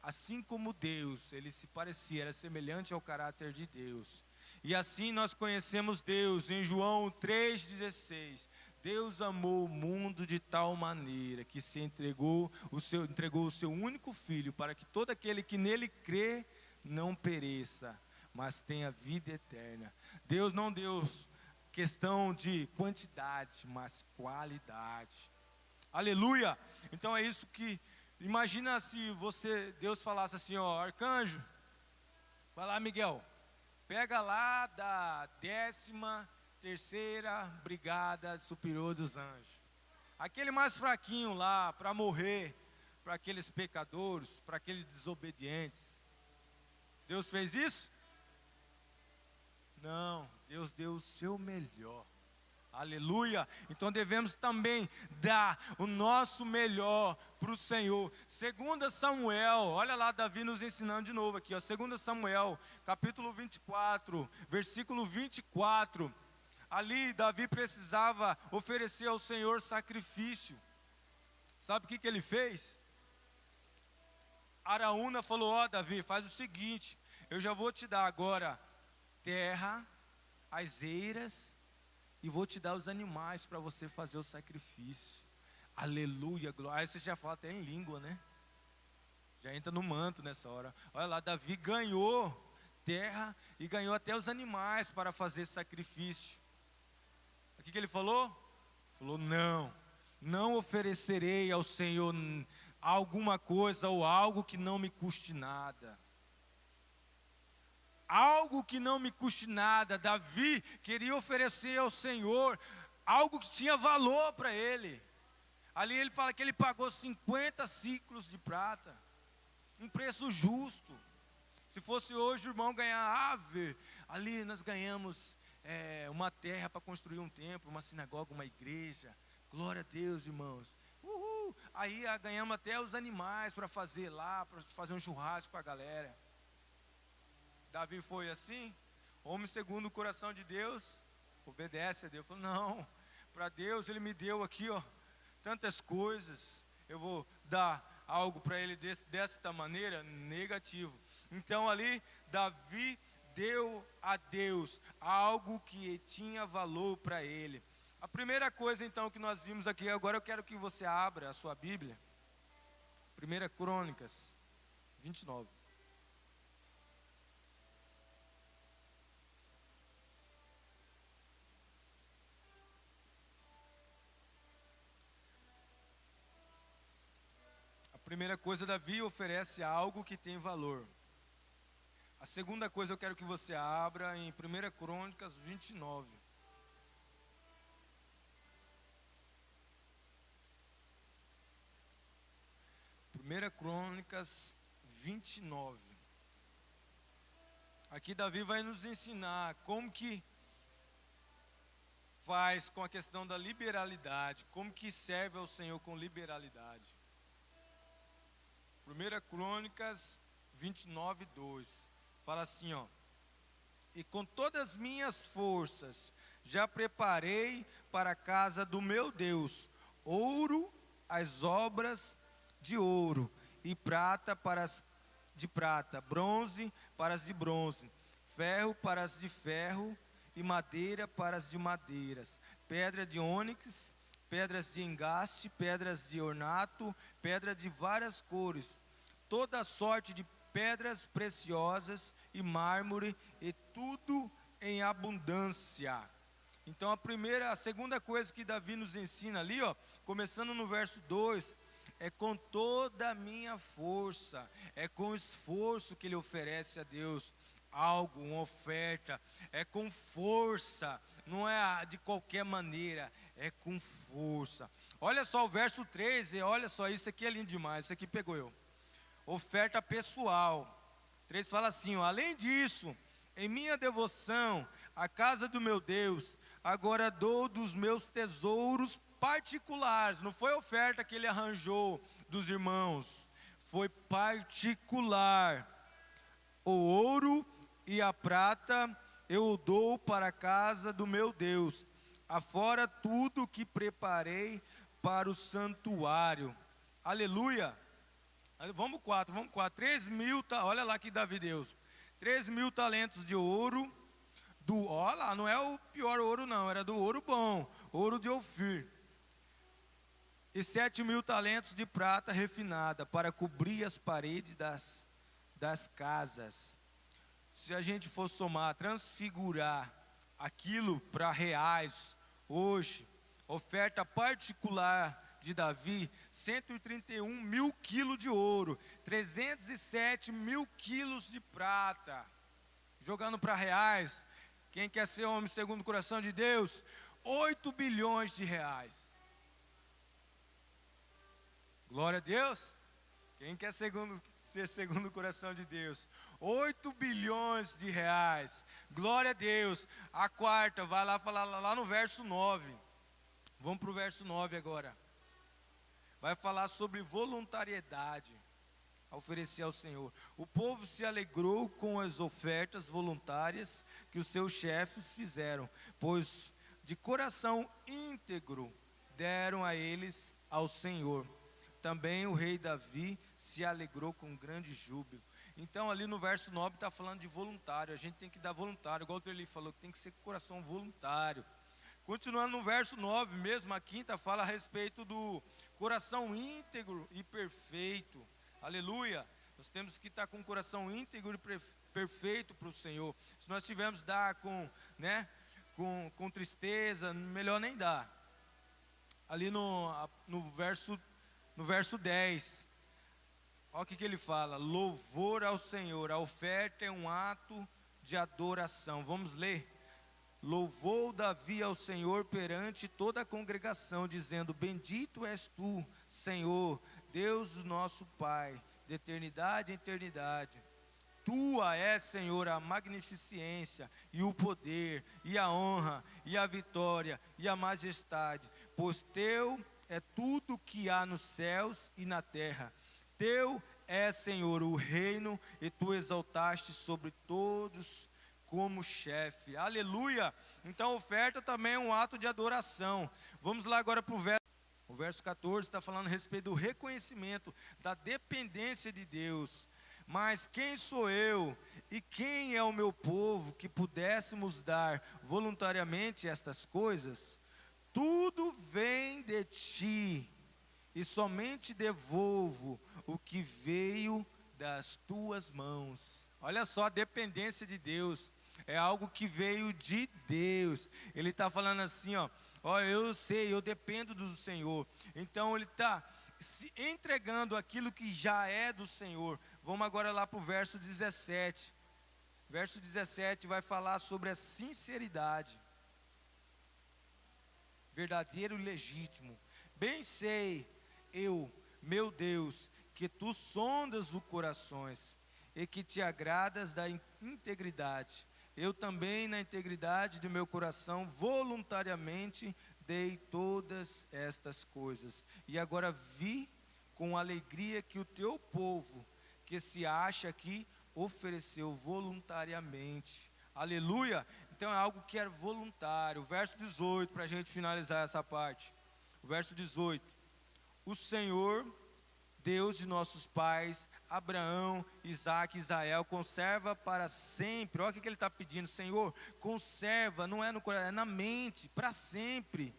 Assim como Deus, ele se parecia, era semelhante ao caráter de Deus. E assim nós conhecemos Deus em João 3,16. Deus amou o mundo de tal maneira que se entregou o seu único filho, para que todo aquele que nele crê não pereça, mas tenha vida eterna. Deus não deu questão de quantidade, mas qualidade. Aleluia! Então é isso que, imagina se Deus falasse assim, ó, arcanjo, vai lá, Miguel, pega lá da 13ª Brigada Superior dos Anjos, aquele mais fraquinho lá, para morrer, para aqueles pecadores, para aqueles desobedientes. Deus fez isso? Não, Deus deu o seu melhor. Aleluia! Então devemos também dar o nosso melhor para o Senhor. 2 Samuel, olha lá Davi nos ensinando de novo aqui, ó, 2 Samuel, capítulo 24, versículo 24. Ali Davi precisava oferecer ao Senhor sacrifício. Sabe o que ele fez? Araúna falou: ó, Davi, faz o seguinte, eu já vou te dar agora terra, as eiras, e vou te dar os animais para você fazer o sacrifício. Aleluia, glória. Aí você já fala até em língua, né? Já entra no manto nessa hora. Olha lá, Davi ganhou terra e ganhou até os animais para fazer sacrifício. O que ele falou? Falou: não oferecerei ao Senhor alguma coisa ou algo que não me custe nada. Algo que não me custe nada. Davi queria oferecer ao Senhor algo que tinha valor para ele. Ali ele fala que ele pagou 50 ciclos de prata, um preço justo. Se fosse hoje o irmão ganhar ali nós ganhamos uma terra para construir um templo, uma sinagoga, uma igreja. Glória a Deus, irmãos. Uhul. Aí ganhamos até os animais para fazer lá, para fazer um churrasco com a galera. Davi foi assim, homem segundo o coração de Deus, obedece a Deus. Falou, não, para Deus Ele me deu aqui, ó, tantas coisas, eu vou dar algo para Ele desta maneira? Negativo. Então ali, Davi deu a Deus algo que tinha valor para ele. A primeira coisa então que nós vimos aqui, agora eu quero que você abra a sua Bíblia, 1 Crônicas 29. A primeira coisa, Davi oferece algo que tem valor. A segunda coisa eu quero que você abra em 1 Crônicas 29. Primeira Crônicas 29. Aqui Davi vai nos ensinar como que faz com a questão da liberalidade, como que serve ao Senhor com liberalidade. 1 Crônicas 29, 2. Fala assim, ó: e com todas as minhas forças já preparei para a casa do meu Deus ouro, as obras de ouro, e prata para as de prata, bronze para as de bronze, ferro para as de ferro, e madeira para as de madeiras, pedra de ônix, pedras de engaste, pedras de ornato, pedra de várias cores, toda sorte de pedras preciosas e mármore, e tudo em abundância. Então a segunda coisa que Davi nos ensina ali, ó, começando no verso 2, é com toda a minha força, é com esforço que ele oferece a Deus algo, uma oferta, é com força, não é de qualquer maneira, é com força. Olha só o verso 3, e olha só, isso aqui é lindo demais, isso aqui pegou eu. Oferta pessoal. 3 fala assim, ó: além disso, em minha devoção à casa do meu Deus, agora dou dos meus tesouros particulares. Não foi oferta que ele arranjou dos irmãos, foi particular. O ouro e a prata eu dou para a casa do meu Deus, afora tudo que preparei para o santuário. Aleluia. Vamos 4. 3.000, olha lá que Davi deu. 3.000 talentos de ouro, olha lá, não é o pior ouro não, era do ouro bom, ouro de Ofir. E 7.000 talentos de prata refinada, para cobrir as paredes das casas. Se a gente for somar, transfigurar aquilo para reais, hoje, oferta particular de Davi, 131 mil quilos de ouro, 307 mil quilos de prata. Jogando para reais, quem quer ser homem segundo o coração de Deus, 8 bilhões de reais. Glória a Deus. Quem quer ser segundo o coração de Deus, 8 bilhões de reais. Glória a Deus. A quarta, vai lá falar lá no verso 9. Vamos para o verso 9 agora. Vai falar sobre voluntariedade a oferecer ao Senhor. O povo se alegrou com as ofertas voluntárias que os seus chefes fizeram, pois de coração íntegro deram a eles ao Senhor. Também o rei Davi se alegrou com grande júbilo. Então ali no verso 9 está falando de voluntário. A gente tem que dar voluntário, igual o Terli falou, que tem que ser com coração voluntário. Continuando no verso 9 mesmo, a quinta fala a respeito do coração íntegro e perfeito. Aleluia. Nós temos que estar com o coração íntegro e perfeito para o Senhor. Se nós tivermos dar com tristeza, melhor nem dar. Ali no verso 10, olha o que ele fala: louvor ao Senhor, a oferta é um ato de adoração. Vamos ler. Louvou Davi ao Senhor perante toda a congregação, dizendo: bendito és tu, Senhor, Deus do nosso Pai, de eternidade em eternidade. Tua é, Senhor, a magnificência, e o poder, e a honra, e a vitória, e a majestade, pois teu é tudo que há nos céus e na terra. Teu é, Senhor, o reino, e tu exaltaste sobre todos como chefe. Aleluia! Então, a oferta também é um ato de adoração. Vamos lá agora para o verso. O verso 14 está falando a respeito do reconhecimento, da dependência de Deus. Mas quem sou eu e quem é o meu povo que pudéssemos dar voluntariamente estas coisas? Tudo vem de ti, e somente devolvo o que veio das tuas mãos. Olha só a dependência de Deus, é algo que veio de Deus. Ele está falando assim, ó, eu sei, eu dependo do Senhor. Então ele está se entregando aquilo que já é do Senhor. Vamos agora lá para o verso 17. Verso 17 vai falar sobre a sinceridade. Verdadeiro e legítimo. Bem sei eu, meu Deus, que tu sondas os corações e que te agradas da integridade. Eu também, na integridade do meu coração, voluntariamente dei todas estas coisas. E agora vi com alegria que o teu povo, que se acha aqui, ofereceu voluntariamente. Aleluia! Então é algo que é voluntário. O verso 18, para a gente finalizar essa parte. O verso 18. O Senhor, Deus de nossos pais, Abraão, Isaque e Israel, conserva para sempre. Olha o que ele está pedindo, Senhor, conserva, não é no coração, é na mente, para sempre,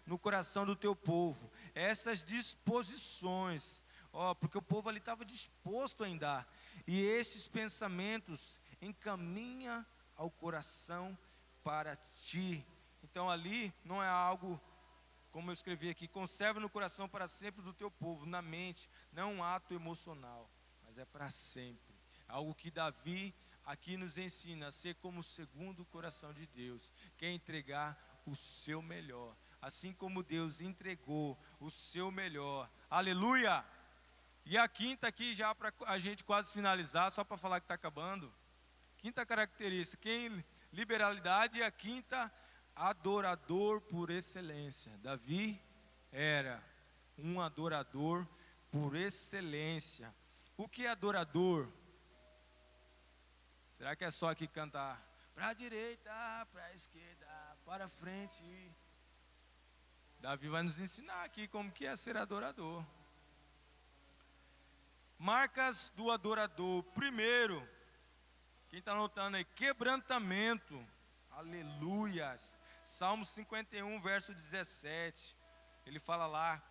no coração do teu povo, essas disposições, porque o povo ali estava disposto a andar, e esses pensamentos encaminha ao coração para ti. Então ali não é algo, como eu escrevi aqui, conserva no coração para sempre do teu povo, na mente, não é um ato emocional, mas é para sempre. Algo que Davi aqui nos ensina a ser como o segundo coração de Deus, que é entregar o seu melhor, assim como Deus entregou o seu melhor. Aleluia! E a quinta aqui, já para a gente quase finalizar, só para falar que está acabando. Quinta característica, liberalidade, e a quinta, adorador por excelência. Davi era um adorador por excelência. O que é adorador? Será que é só aqui cantar para a direita, para a esquerda, para frente? Davi vai nos ensinar aqui como que é ser adorador. Marcas do adorador. Primeiro, quem está anotando aí, quebrantamento. Aleluias. Salmo 51, verso 17. Ele fala lá,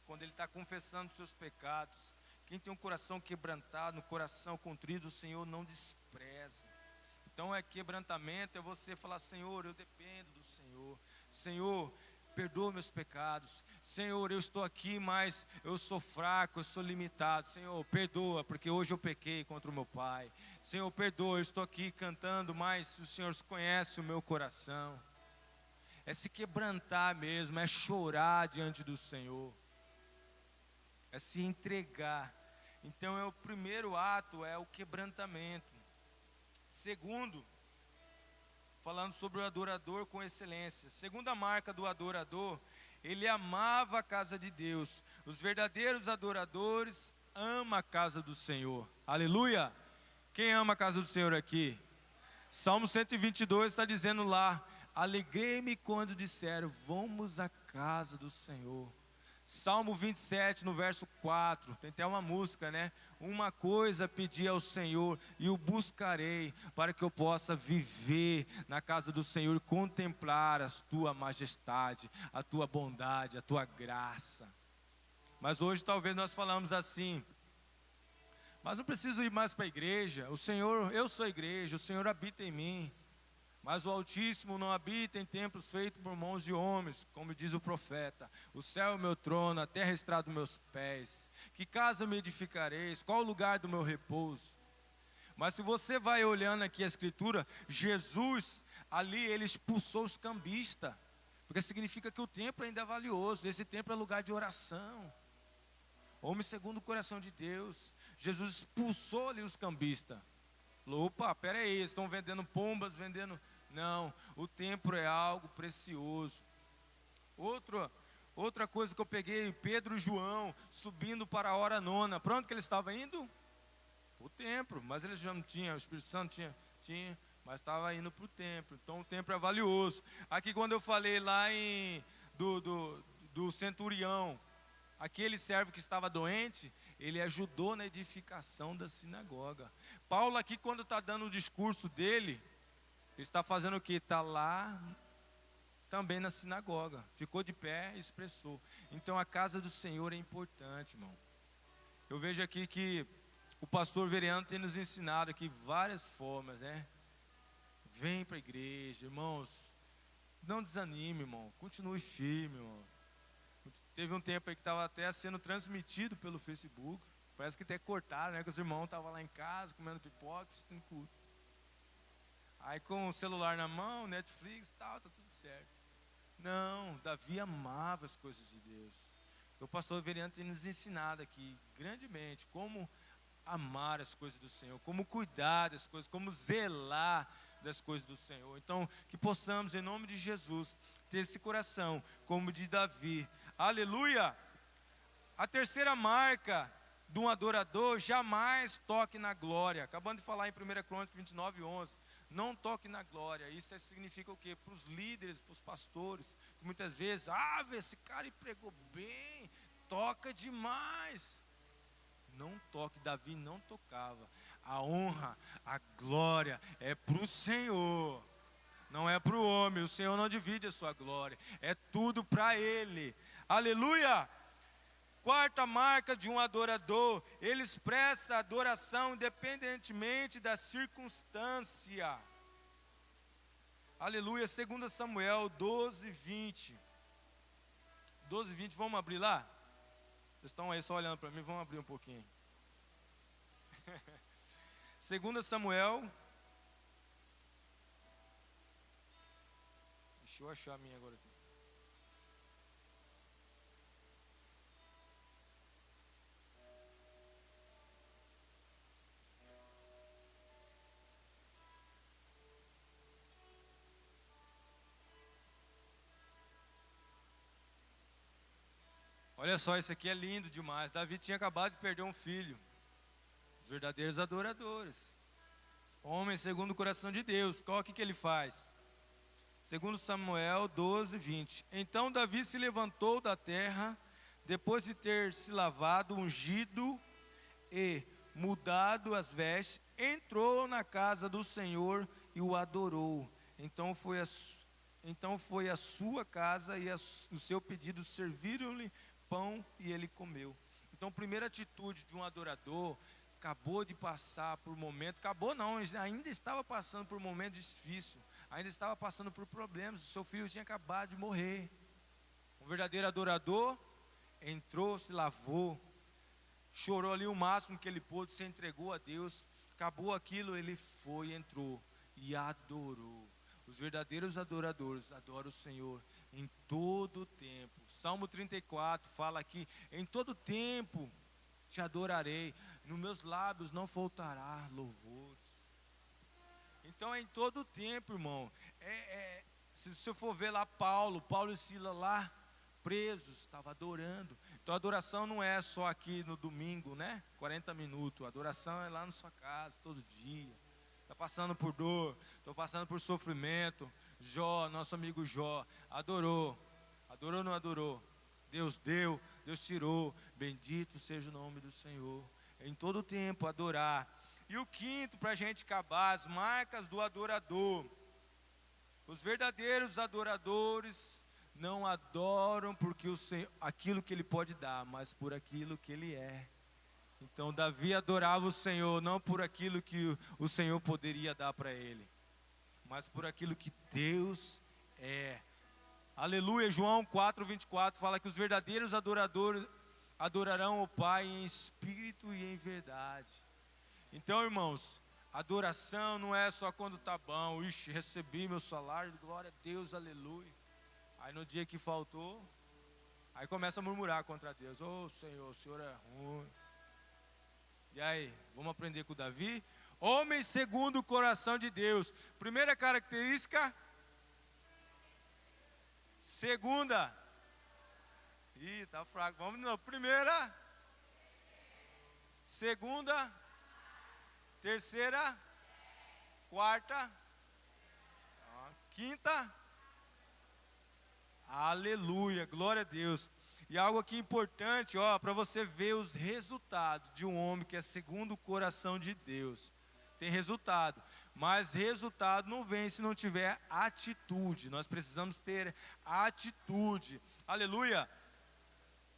quando ele está confessando os seus pecados. Quem tem um coração quebrantado, um coração contrito, o Senhor não despreza. Então é quebrantamento, é você falar, Senhor, eu dependo do Senhor. Senhor, perdoa meus pecados. Senhor, eu estou aqui, mas eu sou fraco, eu sou limitado. Senhor, perdoa, porque hoje eu pequei contra o meu pai. Senhor, perdoa, eu estou aqui cantando, mas o Senhor conhece o meu coração. É se quebrantar mesmo, é chorar diante do Senhor. É se entregar. Então o primeiro ato é o quebrantamento. Segundo, falando sobre o adorador com excelência. Segunda marca do adorador, ele amava a casa de Deus. Os verdadeiros adoradores amam a casa do Senhor. Aleluia! Quem ama a casa do Senhor aqui? Salmo 122 está dizendo lá, alegrei-me quando disseram, vamos à casa do Senhor. Salmo 27, no verso 4, tem até uma música, né? Uma coisa pedi ao Senhor e o buscarei, para que eu possa viver na casa do Senhor e contemplar a tua majestade, a tua bondade, a tua graça. Mas hoje talvez nós falamos assim, mas não preciso ir mais para a igreja, o Senhor, eu sou a igreja, o Senhor habita em mim. Mas o Altíssimo não habita em templos feitos por mãos de homens, como diz o profeta. O céu é o meu trono, a terra é a estrada dos meus pés. Que casa me edificareis? Qual o lugar do meu repouso? Mas se você vai olhando aqui a escritura, Jesus, ali ele expulsou os cambistas. Porque significa que o templo ainda é valioso, esse templo é lugar de oração. Homem segundo o coração de Deus. Jesus expulsou ali os cambistas. Falou, opa, peraí, eles estão vendendo pombas, vendendo... Não, o templo é algo precioso. Outro Outra coisa que eu peguei, Pedro e João subindo para a hora nona. Para onde que eles estavam indo? O templo, mas eles já não tinham, o Espírito Santo tinha, mas estava indo para o templo. Então o templo é valioso. Aqui quando eu falei lá do centurião, aquele servo que estava doente, ele ajudou na edificação da sinagoga. Paulo aqui quando está dando o discurso dele, ele está fazendo o quê? Está lá também na sinagoga, ficou de pé e expressou. Então a casa do Senhor é importante, irmão. Eu vejo aqui que o pastor Veriano tem nos ensinado aqui várias formas, né? Vem para a igreja, irmãos, não desanime, irmão, continue firme, irmão. Teve um tempo aí que estava até sendo transmitido pelo Facebook, parece que até cortaram, né? Que os irmãos estavam lá em casa, comendo pipoca, assistindo culto. Aí com o celular na mão, Netflix e tal, tá tudo certo. Não, Davi amava as coisas de Deus. O pastor Veriano tem nos ensinado aqui, grandemente, como amar as coisas do Senhor, como cuidar das coisas, como zelar das coisas do Senhor. Então, que possamos, em nome de Jesus, ter esse coração, como de Davi. Aleluia! A terceira marca de um adorador, jamais toque na glória. Acabando de falar em 1 Crônicas 29, 11. Não toque na glória. Isso significa o quê? Para os líderes, para os pastores, que muitas vezes, esse cara pregou bem, toca demais. Não toque, Davi não tocava. A honra, a glória é para o Senhor, não é para o homem. O Senhor não divide a sua glória, é tudo para Ele. Aleluia! Quarta marca de um adorador, ele expressa adoração independentemente da circunstância. Aleluia, 2 Samuel 12, 20. 12, 20, vamos abrir lá? Vocês estão aí só olhando para mim, vamos abrir um pouquinho. 2 Samuel. Deixa eu achar a minha agora aqui. Olha só, isso aqui é lindo demais. Davi tinha acabado de perder um filho. Os verdadeiros adoradores, homens segundo o coração de Deus. Qual que ele faz? 2 Samuel 12, 20. Então Davi se levantou da terra, depois de ter se lavado, ungido e mudado as vestes, entrou na casa do Senhor e o adorou. Então foi a sua casa e o seu pedido, serviram-lhe pão e ele comeu. Então, primeira atitude de um adorador, acabou de passar por um momento, acabou não, ainda estava passando por um momento difícil, ainda estava passando por problemas, o seu filho tinha acabado de morrer. Um verdadeiro adorador entrou, se lavou, chorou ali o máximo que ele pôde, se entregou a Deus, acabou aquilo, ele foi, entrou e adorou. Os verdadeiros adoradores adoram o Senhor em todo o tempo. Salmo 34 fala aqui, em todo tempo te adorarei, nos meus lábios não faltará louvores. Então é em todo o tempo, irmão. Se você for ver lá Paulo e Silas lá presos, estava adorando. Então a adoração não é só aqui no domingo, né? 40 minutos, a adoração é lá na sua casa, todo dia. Está passando por dor, estou passando por sofrimento. Jó, nosso amigo Jó, adorou ou não adorou? Deus deu, Deus tirou, bendito seja o nome do Senhor. Em todo tempo adorar. E o quinto, para a gente acabar, as marcas do adorador. Os verdadeiros adoradores não adoram porque aquilo que ele pode dar, mas por aquilo que ele é. Então Davi adorava o Senhor, não por aquilo que o Senhor poderia dar para ele, mas por aquilo que Deus é. Aleluia, João 4:24 fala que os verdadeiros adoradores adorarão o Pai em espírito e em verdade. Então, irmãos, adoração não é só quando está bom, recebi meu salário, glória a Deus, aleluia. Aí no dia que faltou, aí começa a murmurar contra Deus, Senhor, o Senhor é ruim. E aí, vamos aprender com Davi? Homem segundo o coração de Deus. Primeira característica. Segunda, Ih, tá fraco. Vamos de novo. Primeira, segunda, terceira, quarta, quinta. Aleluia, glória a Deus. E algo aqui importante, ó, para você ver os resultados de um homem que é segundo o coração de Deus. Tem resultado, mas resultado não vem se não tiver atitude. Nós precisamos ter atitude. Aleluia.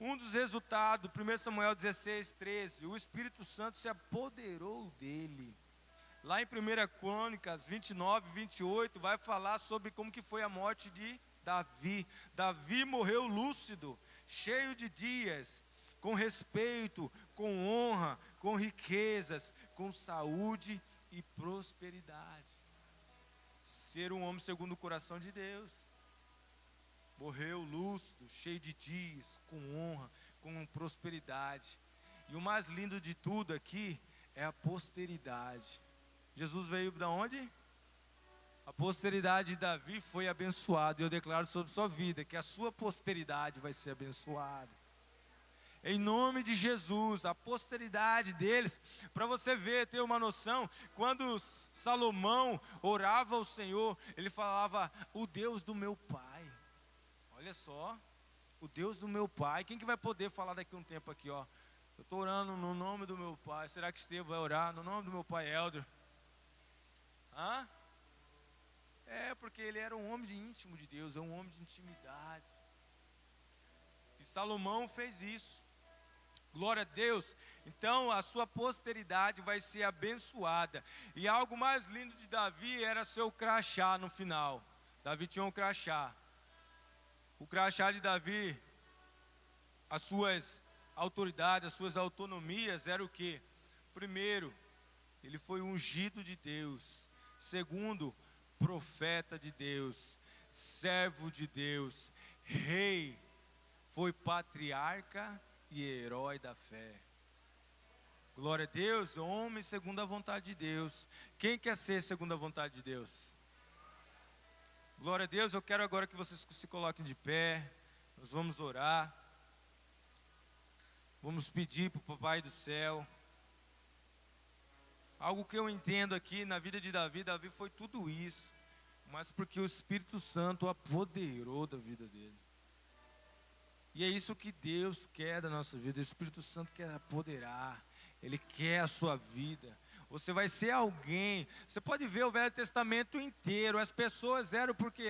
Um dos resultados, 1 Samuel 16, 13, o Espírito Santo se apoderou dele. Lá em 1 Crônicas 29, 28, vai falar sobre como que foi a morte de Davi. Davi morreu lúcido, cheio de dias, com respeito, com honra, com riquezas, com saúde e prosperidade. Ser um homem segundo o coração de Deus. Morreu lúcido, cheio de dias, com honra, com prosperidade. E o mais lindo de tudo aqui é a posteridade. Jesus veio de onde? A posteridade de Davi foi abençoada. E eu declaro sobre sua vida que a sua posteridade vai ser abençoada. Em nome de Jesus, a posteridade deles, para você ver, ter uma noção, quando Salomão orava ao Senhor, ele falava, o Deus do meu pai. Olha só, o Deus do meu pai. Quem que vai poder falar daqui a um tempo aqui, ó? Eu estou orando no nome do meu pai. Será que Estevão vai orar no nome do meu pai Helder? Hã? É, porque ele era um homem íntimo de Deus, é um homem de intimidade. E Salomão fez isso. Glória a Deus. Então a sua posteridade vai ser abençoada. E algo mais lindo de Davi era seu crachá no final. Davi tinha um crachá. O crachá de Davi, as suas autoridades, as suas autonomias, era o quê? Primeiro, ele foi ungido de Deus. Segundo, profeta de Deus, servo de Deus, rei, foi patriarca e herói da fé. Glória a Deus, homem segundo a vontade de Deus. Quem quer ser segundo a vontade de Deus? Glória a Deus, eu quero agora que vocês se coloquem de pé. Nós vamos orar. Vamos pedir para o Papai do Céu. Algo que eu entendo aqui na vida de Davi, Davi foi tudo isso, mas porque o Espírito Santo o apoderou da vida dele. E é isso que Deus quer da nossa vida. O Espírito Santo quer apoderar, Ele quer a sua vida. Você vai ser alguém. Você pode ver o Velho Testamento inteiro. As pessoas eram porque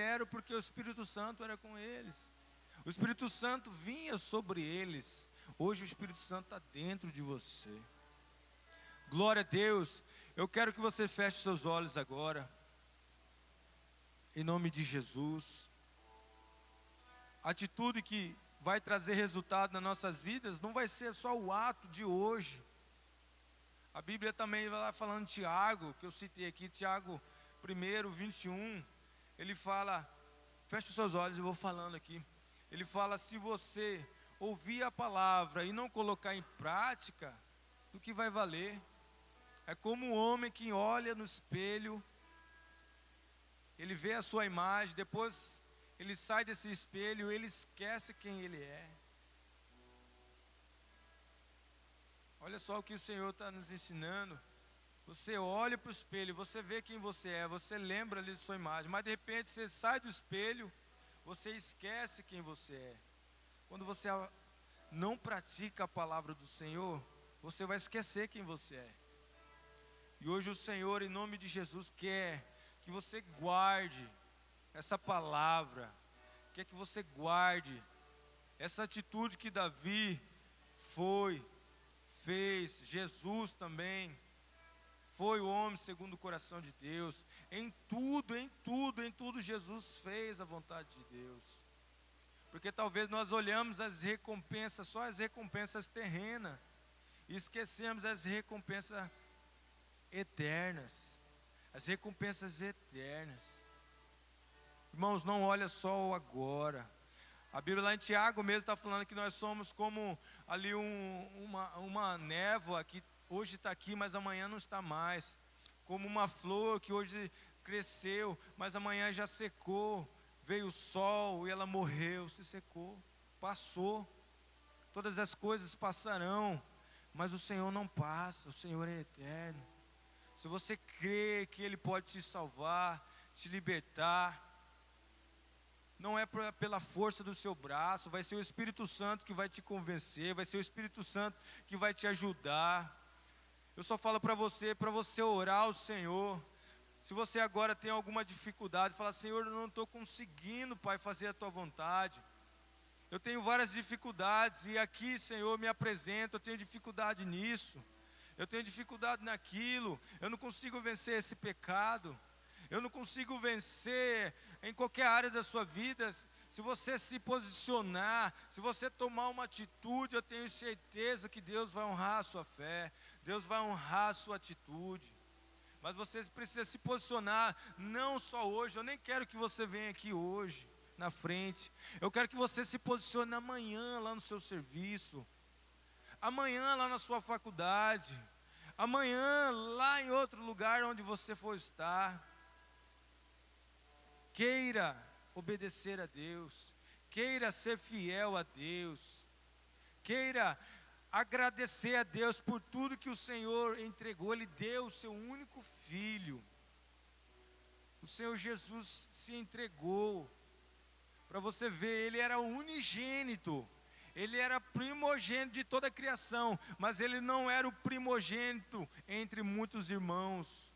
o Espírito Santo era com eles. O Espírito Santo vinha sobre eles. Hoje o Espírito Santo está dentro de você. Glória a Deus. Eu quero que você feche seus olhos agora. Em nome de Jesus. A atitude que vai trazer resultado nas nossas vidas não vai ser só o ato de hoje. A Bíblia também vai lá falando de Tiago, que eu citei aqui, Tiago 1, 21. Ele fala, feche os seus olhos, eu vou falando aqui. Ele fala, se você ouvir a palavra e não colocar em prática, do que vai valer? É como um homem que olha no espelho, ele vê a sua imagem, depois ele sai desse espelho, ele esquece quem ele é. Olha só o que o Senhor está nos ensinando. Você olha para o espelho, você vê quem você é, você lembra ali de sua imagem, mas de repente você sai do espelho, você esquece quem você é. Quando você não pratica a palavra do Senhor, você vai esquecer quem você é. E hoje o Senhor, em nome de Jesus, quer que você guarde essa palavra, quer que você guarde essa atitude que Davi fez, Jesus também foi o homem segundo o coração de Deus. Em tudo Jesus fez a vontade de Deus. Porque talvez nós olhamos as recompensas, só as recompensas terrenas, e esquecemos as recompensas eternas. As recompensas eternas. Irmãos, não olha só o agora. A Bíblia lá em Tiago mesmo está falando que nós somos como ali uma névoa que hoje está aqui, mas amanhã não está mais. Como uma flor que hoje cresceu, mas amanhã já secou. Veio o sol e ela morreu, se secou, passou. todas as coisas passarão, mas o Senhor não passa, o Senhor é eterno. Se você crê que Ele pode te salvar, te libertar, não é pela força do seu braço, vai ser o Espírito Santo que vai te convencer, vai ser o Espírito Santo que vai te ajudar. Eu só falo para você orar ao Senhor. Se você agora tem alguma dificuldade, fala: Senhor, eu não estou conseguindo, Pai, fazer a Tua vontade. Eu tenho várias dificuldades e aqui, Senhor, me apresento, eu tenho dificuldade nisso. Eu tenho dificuldade naquilo, eu não consigo vencer esse pecado. Eu não consigo vencer em qualquer área da sua vida. Se você se posicionar, se você tomar uma atitude, eu tenho certeza que Deus vai honrar a sua fé, Deus vai honrar a sua atitude. Mas você precisa se posicionar, não só hoje. Eu nem quero que você venha aqui hoje, na frente. Eu quero que você se posicione amanhã lá no seu serviço, amanhã lá na sua faculdade, amanhã lá em outro lugar onde você for estar. Queira obedecer a Deus, queira ser fiel a Deus, queira agradecer a Deus por tudo que o Senhor entregou. Ele deu o seu único filho, o Senhor Jesus se entregou. Para você ver, Ele era unigênito, Ele era primogênito de toda a criação, mas Ele não era o primogênito entre muitos irmãos.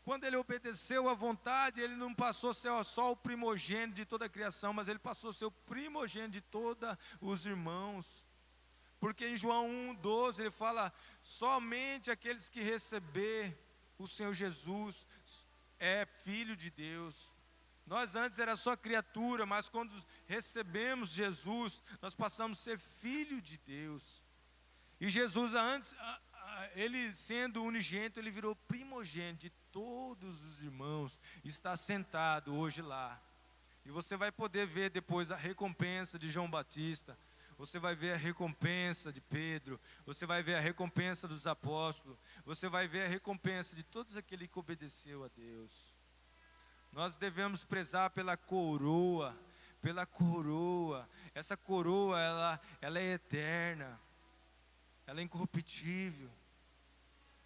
Quando Ele obedeceu à vontade, Ele não passou a ser só o primogênito de toda a criação, mas Ele passou a ser o primogênito de todos os irmãos. Porque em João 1,12 Ele fala: somente aqueles que receber o Senhor Jesus é filho de Deus. Nós antes era só criatura, mas quando recebemos Jesus, nós passamos a ser filho de Deus. E Jesus antes, Ele sendo unigênito, Ele virou primogênito de todos os irmãos, está sentado hoje lá. E você vai poder ver depois a recompensa de João Batista, você vai ver a recompensa de Pedro, você vai ver a recompensa dos apóstolos, você vai ver a recompensa de todos aqueles que obedeceu a Deus. Nós devemos prezar pela coroa, essa coroa ela é eterna, ela é incorruptível.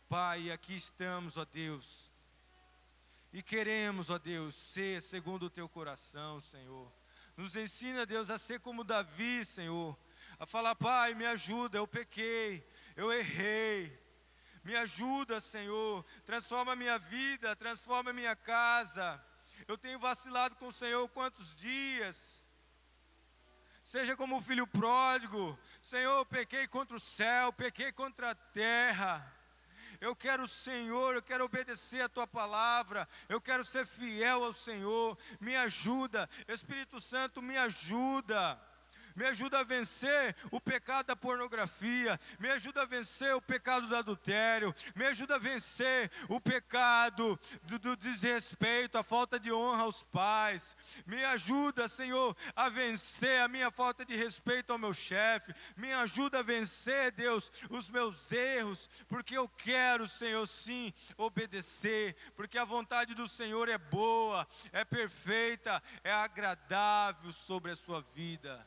Pai, aqui estamos, ó Deus, e queremos, ó Deus, ser segundo o Teu coração, Senhor. Nos ensina, Deus, a ser como Davi, Senhor, a falar: Pai, me ajuda, eu pequei, eu errei, me ajuda, Senhor, transforma a minha vida, transforma a minha casa. Eu tenho vacilado com o Senhor quantos dias? Seja como o filho pródigo: Senhor, eu pequei contra o céu, pequei contra a terra. Eu quero o Senhor, eu quero obedecer a Tua palavra, eu quero ser fiel ao Senhor. Me ajuda, Espírito Santo, me ajuda. Me ajuda a vencer o pecado da pornografia, me ajuda a vencer o pecado do adultério, me ajuda a vencer o pecado do desrespeito, a falta de honra aos pais. Me ajuda, Senhor, a vencer a minha falta de respeito ao meu chefe. Me ajuda a vencer, Deus, os meus erros, porque eu quero, Senhor, sim, obedecer, porque a vontade do Senhor é boa, é perfeita, é agradável sobre a sua vida.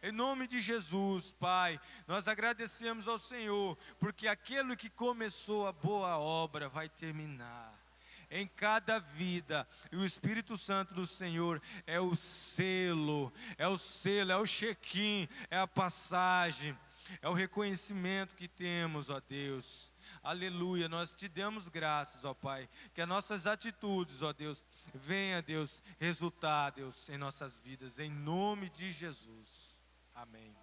Em nome de Jesus, Pai, nós agradecemos ao Senhor, porque aquele que começou a boa obra vai terminar em cada vida. E o Espírito Santo do Senhor é o selo, é o check-in, é a passagem, é o reconhecimento que temos, ó Deus. Aleluia, nós te damos graças, ó Pai, que as nossas atitudes, ó Deus, venha, Deus, resultar, Deus, em nossas vidas, em nome de Jesus. Amém.